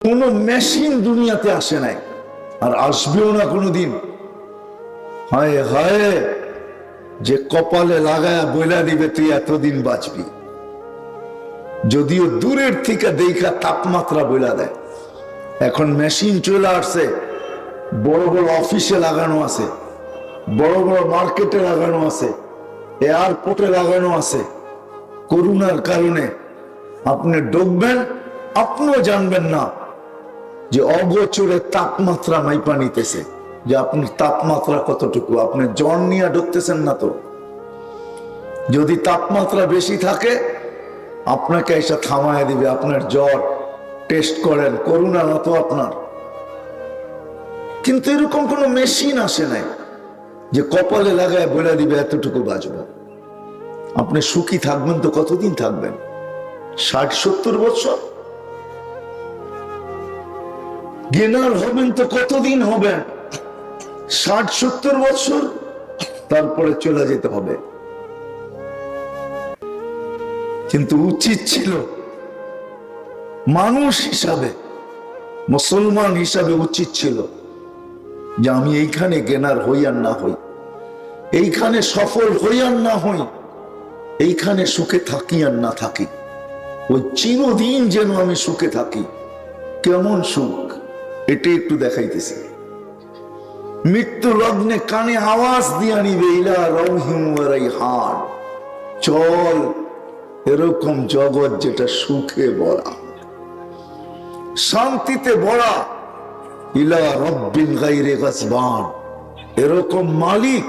কোন মেশিন দুনিয়াতে আসে নাই, আর আসবেও না কোনোদিন। হায় হায়, যে কপালে লাগায়া বইলা দিবে তুই এতদিন বাঁচবি, যদিও দূরের থেকে দেখা তাপমাত্রা বইলা দেয়। এখন মেশিন চলে আসছে, বড় বড় অফিসে লাগানো আছে, বড় বড় মার্কেটে লাগানো আছে, এয়ারপোর্টে লাগানো আছে। করোনার কারণে আপনি ডুববেন, আপনিও জানবেন না যে অগোচরে তাপমাত্রা মাইপা নিতেছে, যে আপনার তাপমাত্রা কতটুকু। আপনি জ্বর নিয়ে ঢুকতেছেন না তো। যদি তাপমাত্রা বেশি থাকে আপনাকে এসে থামায় দিবে, আপনার জ্বর, টেস্ট করেন, করোনা না তো আপনার। কিন্তু এরকম কোনো মেশিন আসে নাই যে কপালে লাগায় বলে দিবে এতটুকু বাঁচবে। আপনি সুখী থাকবেন তো কতদিন থাকবেন? 60-70 বছর। গেনার হবেন তো কতদিন হবেন? 60-70 বছর, তারপরে চলে যেতে হবে। কিন্তু উচিত ছিল মানুষ হিসাবে, মুসলমান হিসাবে উচিত ছিল যে আমি এইখানে গেনার হই আর না হই, এইখানে সফল হই আর না হই, এইখানে সুখে থাকি আর না থাকি, ওই চিরদিন যেন আমি সুখে থাকি। কেমন সুখ এটা একটু দেখাইতেছি। মৃত্যু লগ্নে কানে আওয়াজ দিয়া নিবে, ইলা রাউহিম ওয়া রাইহান, চল এরকম জগৎ যেটা সুখে ভরা, শান্তিতে ভরা, ইলা রব্বিন গায়রে গাসবান, এরকম মালিক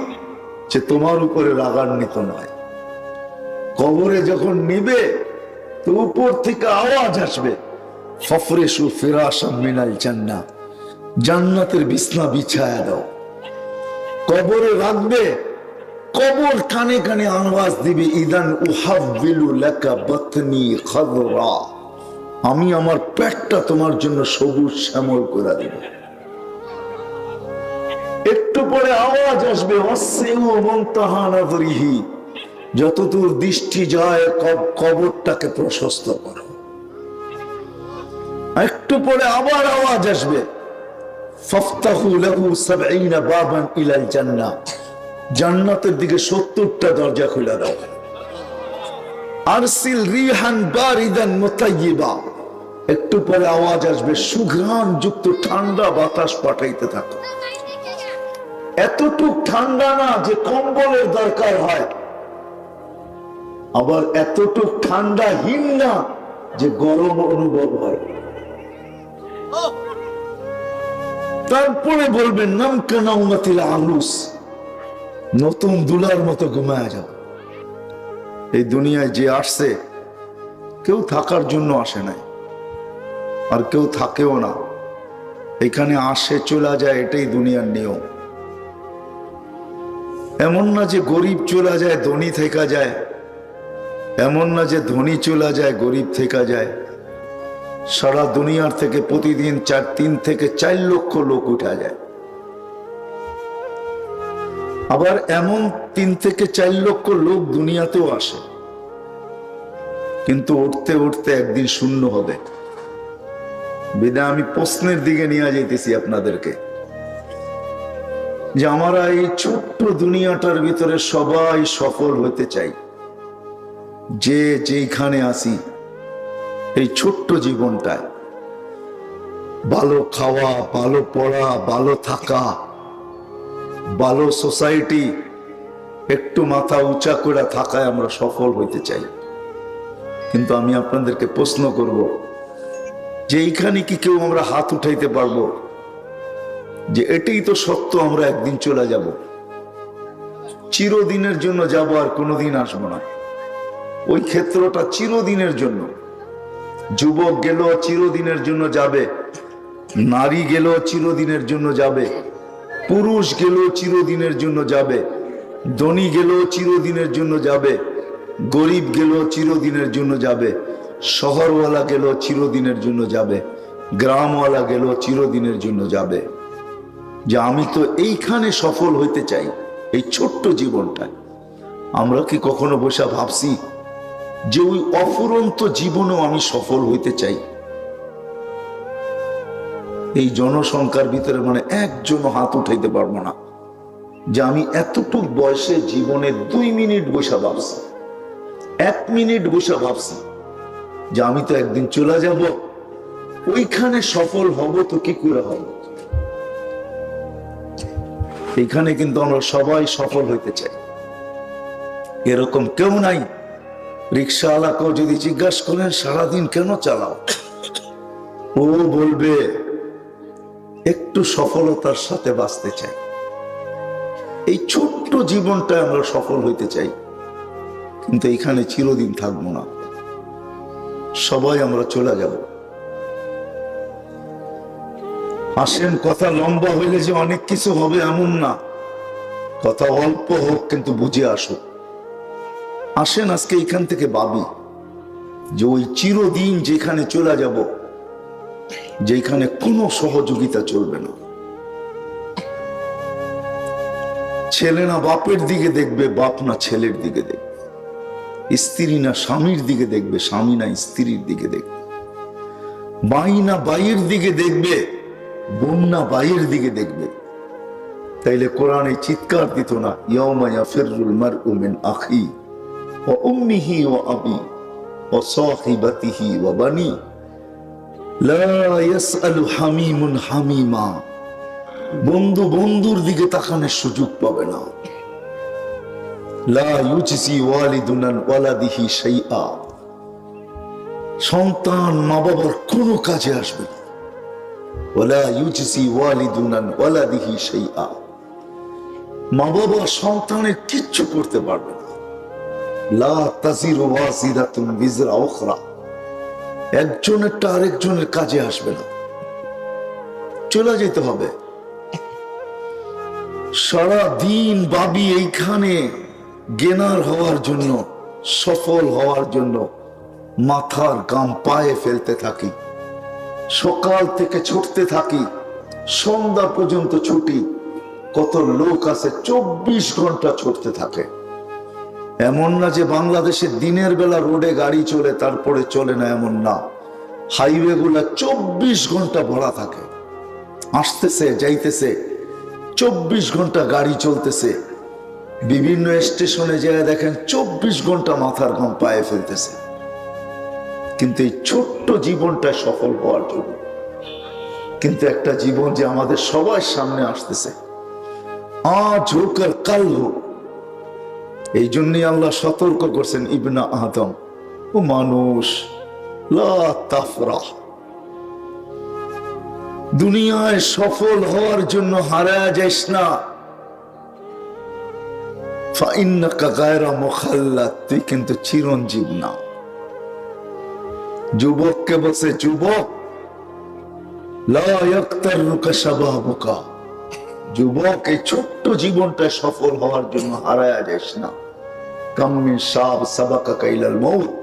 যে তোমার উপরে রাগান্বিত নয়। কবরে যখন নিবে তো উপর থেকে আওয়াজ আসবে, ফাফরিশু ফিরাশাম মিনাল জান্নাহ, জান্নাতের বিছনা বিছায়া দাও। কবরে রাখবে, কবর কানে কানে আওয়াজ দিবে, ইদান উহাব্বিলু লাকা বাতনি খাদরা, আমি আমার পেটটা তোমার জন্য সবুজ শ্যামল করে দেব। একটু পরে আওয়াজ আসবে, ওয়াসিউ মুনতাহা নাযরিহি, যতদূর দৃষ্টি যায় কবরটাকে প্রশস্ত করো। একটু পরে আবার আওয়াজ আসবে, ফাফতাহু লাহু ৭০ বাবান ইলাল জান্নাহ, জান্নাতের দিকে ৭০টা দরজা খুলে দাও। আরসিল রিহান বারিদান মুতায়্যিবা, একটু পরে আওয়াজ আসবে, সুঘ্রাণ যুক্ত ঠান্ডা বাতাস পাঠাইতে থাকো। এতটুক ঠান্ডা না যে কম্বলের দরকার হয়, আবার এতটুক ঠান্ডাহীন না যে গরম অনুভব হয়। তারপরে বলবেন নাম কানাউমাতিল আলুস, নতুন দুলার মতো ঘুমায় যাও। এই দুনিয়ায় যে আসছে কেউ থাকার জন্য আসে নাই, আর কেউ থাকেও না। এখানে আসে চলে যায়, এটাই দুনিয়ার নিয়ম। এমন না যে গরিব চলে যায় ধনী থেকে যায়, এমন না যে ধনী চলে যায় গরিব থেকে যায়। সারা দুনিয়ার থেকে প্রতিদিন ৩ থেকে ৪ লক্ষ লোক উঠা যায়। আবার এমন ৩ থেকে ৪ লক্ষ লোক দুনিয়াতেও আসে, কিন্তু উঠতে উঠতে একদিন শূন্য হবে। বিদায় আমি প্রশ্নের দিকে নিয়ে যাইতেছি আপনাদেরকে, যে আমরা এই ছোট্ট দুনিয়াটার ভিতরে সবাই সফল হতে চাই। যে যেখানে আসি, এই ছোট্ট জীবনটায় ভালো খাওয়া, ভালো পড়া, ভালো থাকা, ভালো সোসাইটি, একটু মাথা উঁচা করে থাকায় আমরা সফল হইতে চাই। কিন্তু আমি আপনাদেরকে প্রশ্ন করব যে এইখানে কি কেউ আমরা হাত উঠাইতে পারবো যে এটাই তো সত্য, আমরা একদিন চলে যাব, চিরদিনের জন্য যাব, আর কোনোদিন আসবো না। ওই ক্ষেত্রটা চিরদিনের জন্য। যুবক গেল চিরদিনের জন্য যাবে, নারী গেল চিরদিনের জন্য যাবে, পুরুষ গেল চিরদিনের জন্য যাবে, ধনী গেল চিরদিনের জন্য যাবে, গরিব গেল চিরদিনের জন্য যাবে, শহরওয়ালা গেল চিরদিনের জন্য যাবে, গ্রামওয়ালা গেল চিরদিনের জন্য যাবে। যে আমি তো এইখানে সফল হইতে চাই, এই ছোট্ট জীবনটায়। আমরা কি কখনো বসে ভাবছি যে ওই অফুরন্ত জীবনেও আমি সফল হইতে চাই? এই জনসংখ্যার ভিতরে মানে একজন হাত উঠাইতে পারবো না যে আমি এতটুক বয়সে জীবনে 2 মিনিট বসে ভাবছি, 1 মিনিট বসে ভাবছি যে আমি তো একদিন চলে যাব, ওইখানে সফল হব তো কি করে হব। এখানে কিন্তু আমরা সবাই সফল হইতে চাই, এরকম কেউ নাই। রিক্সাওয়ালাকেও যদি জিজ্ঞাসা করেন সারাদিন কেন চালাও, ও বলবে একটু সফলতার সাথে বাঁচতে চাই। এই ছোট্ট জীবনটা আমরা সফল হইতে চাই, কিন্তু এখানে চিরদিন থাকবো না, সবাই আমরা চলে যাব। আসেন, কথা লম্বা হইলে যে অনেক কিছু হবে এমন না, কথা অল্প হোক কিন্তু বুঝে আসুক। আসেন আজকে এখান থেকে ভাবি যে ওই চিরদিন যেখানে চলে যাব, যেখানে কোনো সহযোগিতা চলবে না। ছেলে না বাপের দিকে দেখবে, বাপ না ছেলের দিকে দেখবে, স্ত্রী না স্বামীর দিকে দেখবে, স্বামী না স্ত্রীর দিকে দেখবে, ভাই না ভাইয়ের দিকে দেখবে, বোন না ভাইয়ের দিকে দেখবে। তাইলে কোরআনে চিৎকার দিত না, ইয়াউমা ইয়াফিরুল মারউ মিন আখি ওয়া উম্মিহি ওয়া আবি ওয়া সাহিবাতিহি ওয়া বানি লা ইয়াসআলু হামিমুন হামিমা। বন্ধু বন্ধুর দিকে তাকানোর সুযোগ পাবে না। লা ইউজজি ওয়ালিদুন আন ওয়ালাদিহি শাইআ। সন্তান মা বাবার কোনো কাজে আসবে না। ওয়ালা ইউজজি ওয়ালিদুন আন ওয়ালাদিহি শাইআ। মা বাবা সন্তানের কিচ্ছু করতে পারবে না। লা তাজিরু ওয়াজিরাতুন বিজরা উখরা। একজনেরটা আরেকজনের কাজে আসবে না, চলে যেতে হবে। সারা দিন ভাবি এইখানে জ্ঞানার হওয়ার জন্য, সফল হওয়ার জন্য মাথার গাম পায়ে ফেলতে থাকি, সকাল থেকে ছুটতে থাকি, সন্ধ্যা পর্যন্ত ছুটি। কত লোক আছে 24 ঘন্টা ছুটতে থাকে। এমন না যে বাংলাদেশে দিনের বেলা রোডে গাড়ি চলে তারপরে চলে না, এমন না। হাইওয়ে গুলা 24 ঘন্টা ভরা থাকে, আসতেছে যাইতেছে, 24 ঘন্টা গাড়ি চলতেছে। বিভিন্ন স্টেশনে যায় দেখেন 24 ঘন্টা মাথার ঘাম পায়ে ফেলতেছে। কিন্তু এই ছোট্ট জীবনটা সফল হওয়ার জন্য, কিন্তু একটা জীবন যে আমাদের সবার সামনে আসতেছে, আজ হোক আর কাল হোক। এই জন্যই আল্লাহ সতর্ক করছেন, ইবনা আদম, ও মানুষ, লা তাফরাহ। দুনিয়ায় সফল হওয়ার জন্য হারায়া যাইস না। ফাইন্নাকা গায়রা মুখাল্লাদ, তুই কিন্তু চিরঞ্জীব না। যুবককে বলছে, যুবক, লা ইয়াক্তারুকা শাবাবুকা। যুবক, এই ছোট্ট জীবনটা সফল হওয়ার জন্য হারায়া যাইস না। কাম মিন শাব সাবাকাকা ইলাল মউত।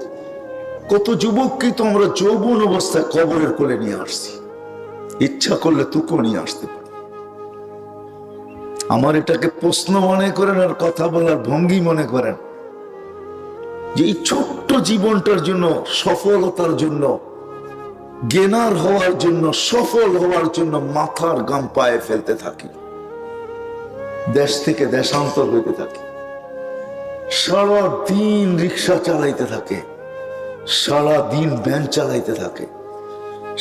কত যুবককে তো আমরা যৌবন অবস্থায় কবরের কোলে নিয়ে আসছি, ইচ্ছা করলে তুকো নিয়ে আসতে পারি। আমার এটাকে প্রশ্ন মনে করেন আর কথা বলার ভঙ্গি মনে করেন যে এই ছোট্ট জীবনটার জন্য, সফলতার জন্য, জ্ঞানার হওয়ার জন্য, সফল হওয়ার জন্য মাথার গাম পায়ে ফেলতে থাকি, দেশ থেকে দেশান্তর হইতে থাকি, সারা দিন রিক্সা চালাইতে থাকে, সারা দিন ভ্যান চালাইতে থাকে,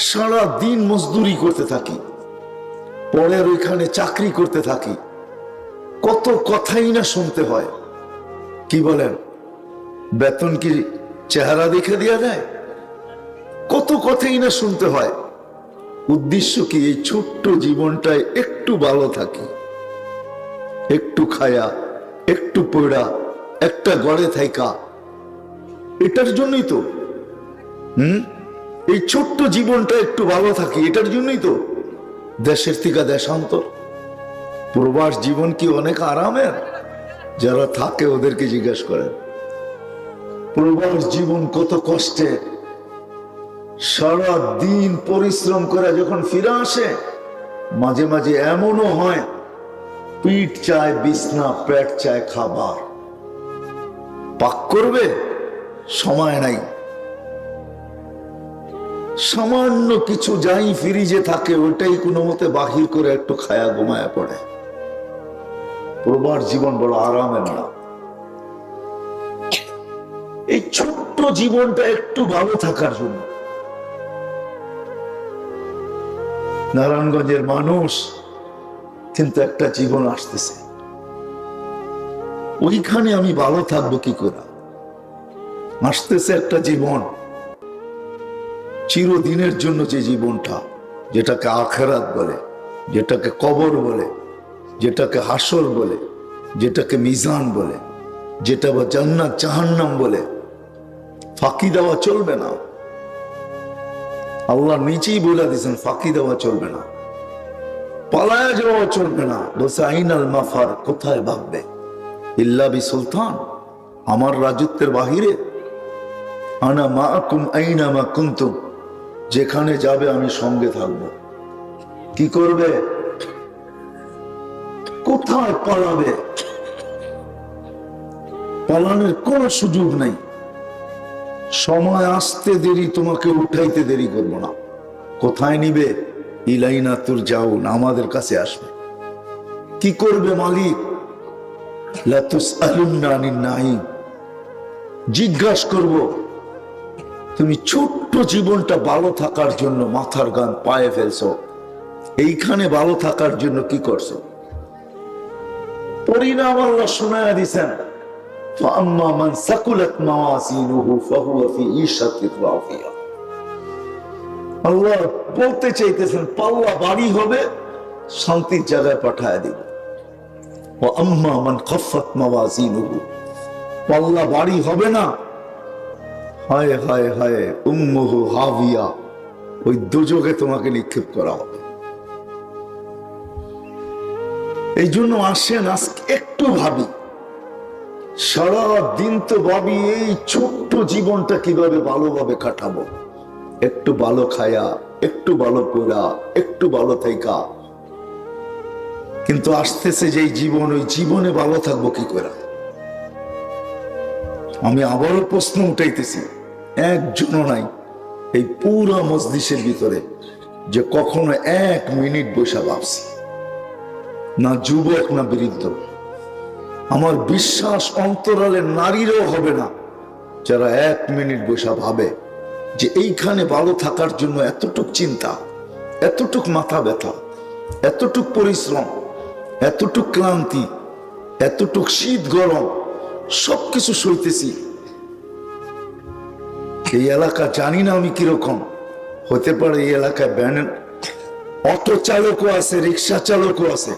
সারা দিন মজদুরি করতে থাকি, পরের ওইখানে চাকরি করতে থাকি। কত কথাই না শুনতে হয়। কি বলেন, বেতন কি চেহারা দেখে দেওয়া যায়? কত কথাই না শুনতে হয়। উদ্দেশ্য কি? এই ছোট্ট জীবনটায় একটু ভালো থাকি, একটু খায়া, একটু পড়া, একটা গড়ে থাইকা, এটার জন্যই তো। এই ছোট্ট জীবনটা একটু ভালো থাকি, এটার জন্যই তো দেশের থেকে দেশান্তর। প্রবাস জীবন কি অনেক আরামের? যারা থাকে ওদেরকে জিজ্ঞাসা করেন, প্রবাস জীবন কত কষ্টের। সারা দিন পরিশ্রম করে যখন ফিরে আসে, মাঝে মাঝে এমনও হয় পিঠ চায় বিছনা, পেট চায় খাবার। পাক করবে সময় নাই, সামান্য কিছু যাই ফ্রিজে থাকে ওইটাই কোনো মতে বাহির করে একটু খায়া ঘুমায়া পড়ে। প্রবার জীবন বড় আরামের না। এই ছোট্ট জীবনটা একটু ভালো থাকার জন্য নারায়ণগঞ্জের মানুষ কিন্তু একটা জীবন আসতেছে, ওইখানে আমি ভালো থাকবো কি করে? আসতেছে একটা জীবন চিরদিনের জন্য, যে জীবনটা যেটাকে আখিরাত বলে, যেটাকে কবর বলে, যেটাকে হাসর বলে, যেটাকে মিজান বলে, যেটা বা জান্নাত জাহান্নাম বলে, ফাঁকি দেওয়া চলবে না। আল্লাহ নিচেই বলে দিয়েছেন ফাঁকি দেওয়া চলবে না, পালায়া যাওয়া চলবে না। বলছে আইনাল মাফার, কোথায় ভাববে? ইল্লা বি সুলতান, আমার রাজত্বের বাহিরে। আনা মাআকুম আইনামা কুনতুম, যেখানে যাবে আমি সঙ্গে থাকবো। কি করবে? কোথায় পালাবে? পালানোর কোনো সুযোগ নাই। সময় আসতে দেরি, তোমাকে উঠাইতে দেরি করবো না। কোথায় নিবে? ইলাইনা তুর যাউন, আমাদের কাছে আসবে। কি করবে মালিক? লা তুসআলুন্না আনিন নাঈম, জিজ্ঞাসা করব তুমি ছোট্ট জীবনটা ভালো থাকার জন্য মাথার গান পায়ে ফেলছো, এইখানে ভালো থাকার জন্য কি করছো? পরিণাম আল্লাহ শোনায়া দিছেন, ফাআম্মা মান সাকুলাত মাওয়াজিনুহু ফাহুয়া ফি ঈশাতির রাদিয়া। আল্লাহ বলতে চাইতেছেন পাল্লা বাড়ি হবে, শান্তির জায়গায় পাঠায় দিব। ওয়া আম্মা মান খাফফাত মাওয়াজিনুহু, পাল্লা বাড়ি হবে না, হায় হায় হায় উম্মুহু হাবিয়া, ওই দুযোগে তোমাকে নিক্ষেপ করা হবে। এই জন্য আসেন আজকে একটু ভাবি, সারা দিন তো ভাবি এই ছোট্ট জীবনটা কিভাবে ভালোভাবে কাটাবো, একটু ভালো খায়া, একটু ভালো পড়া, একটু ভালো থাকা। কিন্তু আসতেছে যে জীবন, ওই জীবনে ভালো থাকবো কি করে? আমি আবারও প্রশ্ন উঠাইতেছি, একজনও নাই এই পুরা মজলিসের ভিতরে যে কখনো 1 মিনিট বসে ভাবছি, না যুবক না বৃদ্ধ। আমার বিশ্বাস অন্তরালের নারীরও হবে না যারা 1 মিনিট বসে ভাবে যে এইখানে ভালো থাকার জন্য এতটুক চিন্তা, এতটুক মাথা ব্যথা, এতটুক পরিশ্রম, এতটুক ক্লান্তি, এতটুক শীত গরম সবকিছু সইতেছি। এই এলাকা জানি না আমি কিরকম, হতে পারে এই এলাকায় ভ্যান অটো চালকও আছে, রিক্সা চালকও আছে।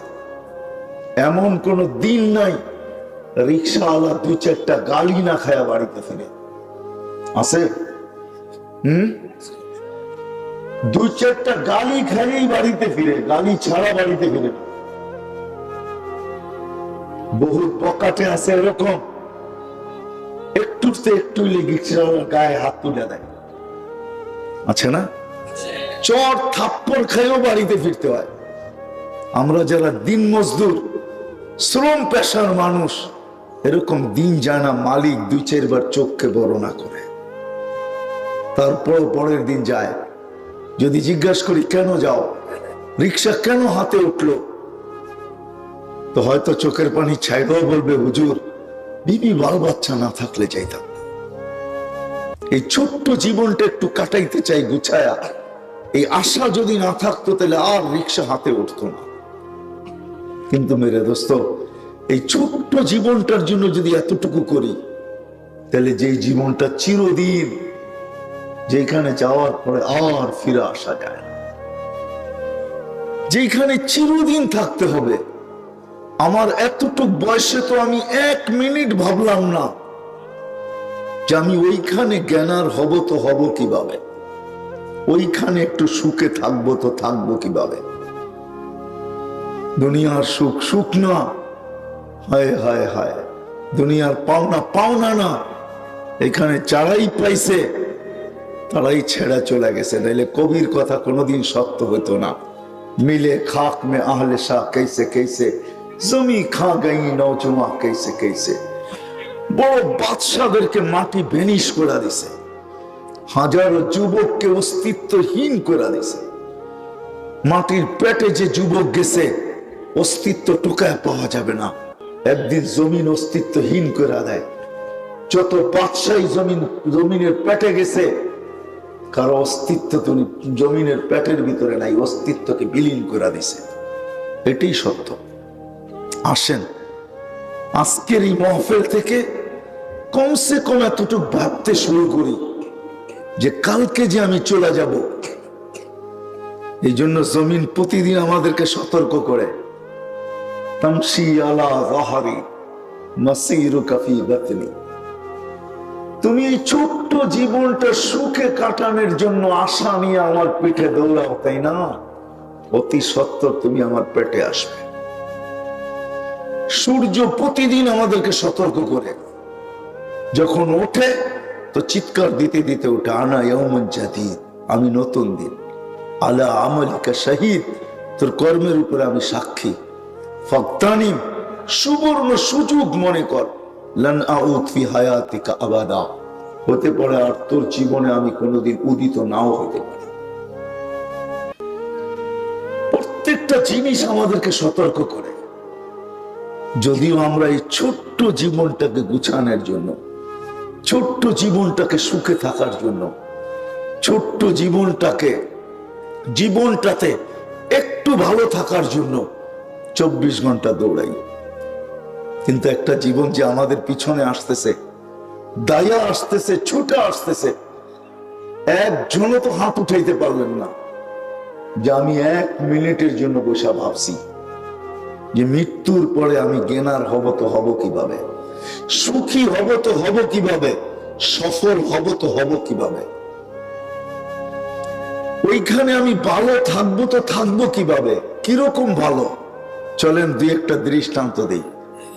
এমন কোন দিন নাই রিক্সাওয়ালা 2-4টা গালি না খায়া বাড়িতে ফিরে। আছে? 2-4টা গালি খাইয়েই বাড়িতে ফিরে, গালি ছাড়া বাড়িতে ফিরে। বহুত পকেটে আছে এরকম, একটু রিক্সাওয়ালার গায়ে হাত তুলে দেয়, আছে না? চট থাপ্পড় খাইও বাড়িতে ফিরতে হয়। আমরা যারা দিন মজদুর, শ্রম পেশার মানুষ, এরকম দিন যায় না মালিক 2-4 বার চোখকে বড় না করে, তারপর পরের দিন যায়। যদি জিজ্ঞাসা করি কেন যাও, রিক্সা কেন হাতে উঠলো, তো হয়তো চোখের পানি ছাইড়াও বলবে হুজুর বিবি বাল বাচ্চা না থাকলে যাইতাম। এই ছোট্ট জীবনটা একটু কাটাইতে চাই গুছায়া। এই আশা যদি না থাকতো তাহলে আর রিক্সা হাতে উঠতো না। কিন্তু মেরে দোস্ত, এই ছোট্ট জীবনটার জন্য যদি এতটুকু করি, তাহলে যে জীবনটা চিরদিন, যেখানে যাওয়ার পরে আর ফিরে আসা যায় না, যেখানে চিরদিন থাকতে হবে। আমার এতটুক বয়সে তো আমি 1 মিনিট ভাবলাম না যে আমি ওইখানে জ্ঞানার হব, তো হব কিভাবে? ওইখানে একটু সুখে থাকবো তো থাকবো কিভাবে? দুনিয়ার সুখ সুখ না, হায় হায় হায়, দুনিয়ার পাওনা পাওনা না। এখানে যারাই পাইছে তারাই ছেড়ে চলে গেছে, নাইলে কবির কথা কোনোদিন সত্য হতো না। মিলে খাক মে আহলে শাহ कैसे कैसे, জমি খা গই নৌজমা कैसे कैसे। বড় বাদশাদেরকে মাটি ভেনিশ করে দিছে, হাজারো যুবককে অস্তিত্বহীন করে দিয়েছে। মাটির পেটে যে যুবক গেছে অস্তিত্ব টোকায় পাওয়া যাবে না, একদিন জমিন অস্তিত্বহীন করে দেয়। যত বাদশাহী জমিনের পেটে গেছে, কারো অস্তিত্ব তো জমিনের পেটের ভিতরে নাই, অস্তিত্বকে বিলীন করে দিছে। এটাই সত্য। আসেন আজকের এই মহফিল থেকে কমসে কম এতটুকু ভাবতে শুরু করি যে কালকে যে আমি চলে যাব। এই জন্য জমিন প্রতিদিন আমাদেরকে সতর্ক করে, তামশি আলা যাহরি মাসিরুকা ফি বাতনি। তুমি এই ছোট্ট জীবনটা সুখে কাটানোর জন্য আশা নিয়ে আমার পিঠে দৌড়াও, তাই না? অতি সত্বর তুমি আমার পেটে আসবে। সূর্য প্রতিদিন আমাদেরকে সতর্ক করে, যখন ওঠে তো চিৎকার দিতে দিতে ওঠে, আনা ইয়াউমুন জাদীদ, আমি নতুন দিন। আলা আমালিকা শাহীদ, তোর কর্মের উপরে আমি সাক্ষী। ফাগতানিম, সুবর্ণ সুযোগ মনে কর। লান আউদ ফি হায়াতিকা আবাদা, হতে পারে আর তোর জীবনে আমি কোনোদিন উদিত নাও হতে পারি। প্রত্যেকটা জিনিস আমাদেরকে সতর্ক করে। যদিও আমরা এই ছোট্ট জীবনটাকে গুছানোর জন্য, ছোট্ট জীবনটাকে সুখে থাকার জন্য, ছোট্ট জীবনটাতে একটু ভালো থাকার জন্য 24 ঘন্টা দৌড়াই, কিন্তু একটা জীবন যে আমাদের পিছনে আসতেছে, দায়া আসতেছে, ছুটে আসতেছে, একজনও তো হাত উঠাইতে পারলেন না যে আমি 1 মিনিটের জন্য বসে ভাবছি যে মৃত্যুর পরে আমি জ্ঞানার হব তো হব কিভাবে, সুখী হব তো হব কিভাবে, সফল হব তো হব কিভাবে, ওইখানে আমি ভালো থাকবো তো থাকবো কিভাবে, কিরকম ভালো। চলেন 2-1টা দৃষ্টান্ত দিই,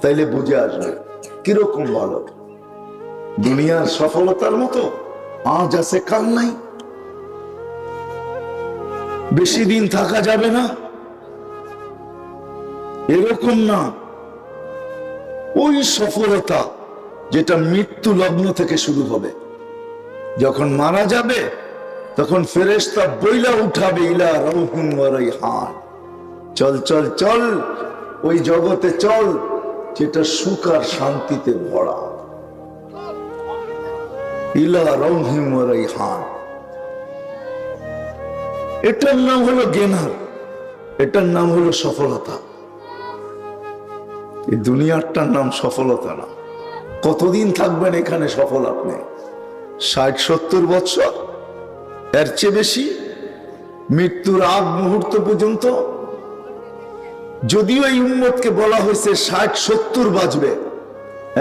তাইলে বুঝে আসবে কিরকম ভালো। দুনিয়ার সফলতার মতো আজ আছে কাল নাই, বেশি দিন থাকা যাবে না, এরকম না। ওই সফলতা যেটা মৃত্যু লগ্ন থেকে শুরু হবে, যখন মারা যাবে তখন ফেরেশতা বইলা উঠাবে, ইলা রাউহিন ওয়া রাইহান, চল চল চল ওই জগতে চল যেটা সুখ আর শান্তিতে ভরা। ইলা রাউহিন ওয়া রাইহান, এটার নাম হলো জ্ঞানার, এটার নাম হলো সফলতা। এই দুনিয়াটার নাম সফলতা না। কতদিন থাকবেন এখানে সফল আপনি? 60-70 বছর, এর চেয়ে বেশি? মৃত্যুর আগ মুহূর্ত পর্যন্ত? যদিও এই উম্মতকে বলা হয়েছে 60-70 বাঁচবে,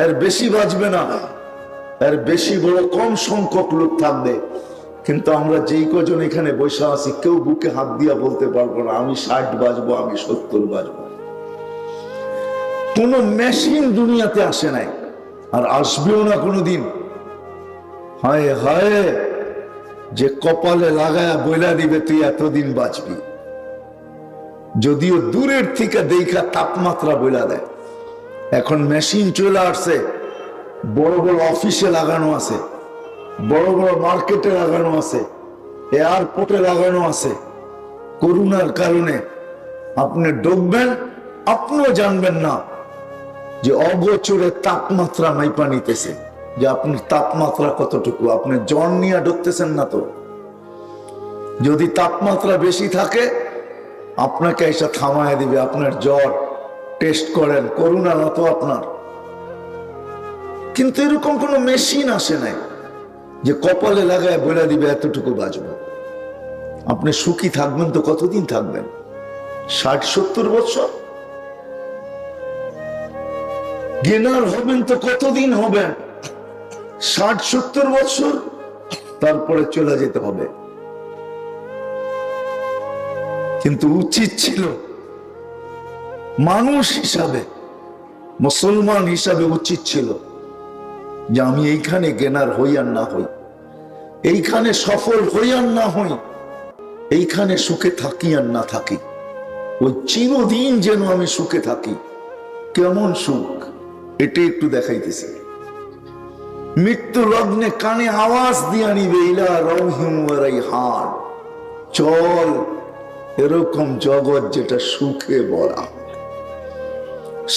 এর বেশি বাঁচবে না, এর বেশি বড় কম সংখ্যক লোক থাকবে। কিন্তু আমরা যেই কজন এখানে বসে আছি, কেউ বুকে হাত দিয়া বলতে পারবো না আমি 60 বাঁচবো, আমি 70 বাঁচবো। কোন মেশিন দুনিয়াতে আসে নাই, আর আসবেও না কোনোদিন। হায় হায়, যে কপালে লাগায়া বইলা দিবে তুই এতদিন বাঁচবি। যদিও দূরের থেকে দেখা তাপমাত্রা বইলা দেয়। এখন মেশিন চলে আসছে, বড় বড় অফিসে লাগানো আছে, বড় বড় মার্কেটে লাগানো আছে, এয়ারপোর্টে লাগানো আছে। করোনার কারণে আপনি ডুববেন, আপনিও জানবেন না যে অগোচরে তাপমাত্রা মাইপা নিতেছে, যে আপনার তাপমাত্রা কতটুকু। আপনি জ্বর নিয়ে ঢুকতেছেন না তো? যদি তাপমাত্রা বেশি থাকে আপনাকে এসে থামায় দিবে, আপনার জ্বর টেস্ট করেন, করোনা না তো আপনার। কিন্তু এরকম কোন মেশিন আসে নাই যে কপালে লাগায় বলে দিবে এতটুকু বাঁচবো। আপনি সুখী থাকবেন তো কতদিন থাকবেন? 60-70 বছর? জ্ঞানার হবেন তো কতদিন হবেন? 60-70 বছর, তারপরে চলে যেতে হবে। কিন্তু উচিত ছিল মানুষ হিসাবে, মুসলমান হিসাবে উচিত ছিল যে আমি এইখানে জ্ঞানার হই আর না হই, এইখানে সফল হই আর না হই, এইখানে সুখে থাকি আর না থাকি, ওই চিরদিন যেন আমি সুখে থাকি। কেমন সুখ এটা একটু দেখাইতেছি। মৃত্যু লগ্নে কানে আওয়াজ দিয়া নিবে ইলা রাউহিম ওয়া রাইহান, চল এরকম জগৎ যেটা সুখে ভরা,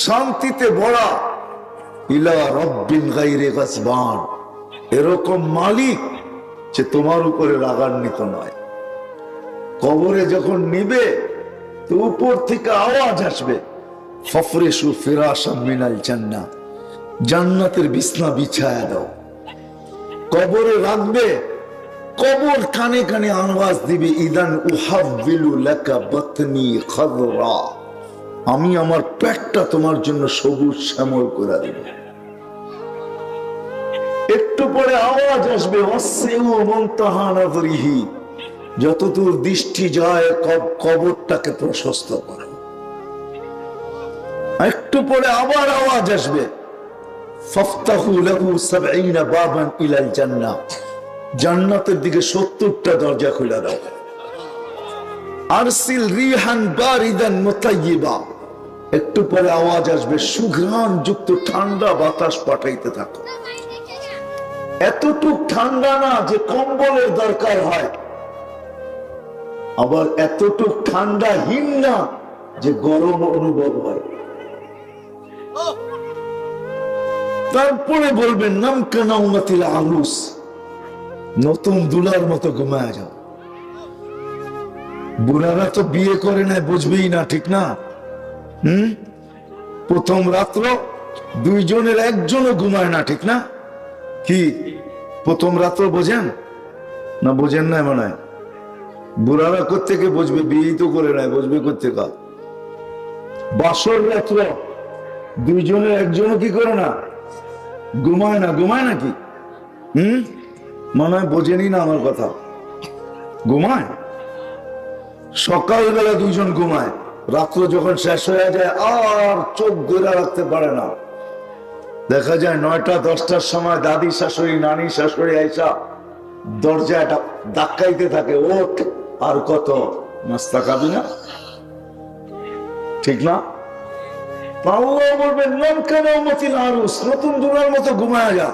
শান্তিতে ভরা, ইলা রব্বিন গায়রি গাসবান, এরকম মালিক যে তোমার উপরে রাগান্বিত নয়। কবরে যখন নিবে তো উপর থেকে আওয়াজ আসবে, ফাফরিশু ফিরাশাম মিনাল জান্নাহ, জান্নাতের বিছনা বিছায়া দাও। কবরে রাখবে, কবর কানে কানে আওয়াজ দিবে, ইদান উহাব্বিলু লাকা বাতনি খাদরা, আমি আমার পেটটা তোমার জন্য সবুজ শ্যামল করে দেব। একটু পরে আওয়াজ আসবে, ওয়াসিউ মুনতাহা নাযরিহি, যতদূর দৃষ্টি যায় কবরটাকে প্রশস্ত করো। একটু পরে আবার আওয়াজ আসবে, ফাফতাহু লাহু ৭০ বাবান ইলাল জান্নাহ, জান্নাতের দিকে ৭০টা দরজা খুলে দাও। আরসিল রিহান বারিদান মুতায়্যিবা, একটু পরে আওয়াজ আসবে, সুঘ্রাণ যুক্ত ঠান্ডা বাতাস পাঠাইতে থাকো। এতটুক ঠান্ডা না যে কম্বলের দরকার হয়, আবার এতটুক ঠান্ডাহীন না যে গরম অনুভব হয়। তারপরে বলবেন নাম কানাউমাতিল আরুস, নতুন দুলার মতো ঘুমায় যাও। বুড়ারা তো বিয়ে করে নাই, বুঝবেই না, ঠিক না? প্রথম রাত্র দুইজনের একজনও ঘুমায় না, ঠিক না? কি প্রথম রাত্র বোঝেন না? বোঝেন না মনে হয়। বুড়ারা কোত্থেকে বুঝবে, বিয়ে তো করে নাই, বুঝবে কোত্থেকে? বাসর রাত্র দুইজনের একজনও কি করে না, ঘুমায় না। ঘুমায় নাকি? মনে হয় বোঝেনি না আমার কথা। ঘুমায়, সকালবেলা দুইজন ঘুমায়, রাত্র যখন শেষ হয়ে যায় আর চোখ ধরে রাখতে পারে না। দেখা যায় ৯টা ১০টার সময় দাদি শাশুড়ি নানি শাশুড়ি আইসা দরজাটা ধাক্কাইতে থাকে, ওঠ আর কত, নাস্তা খাবি না? ঠিক না? আল্লাহ বলবেন নাম কানাউমাতিল আরুস, নতুন দুলার মতো ঘুমায় যা।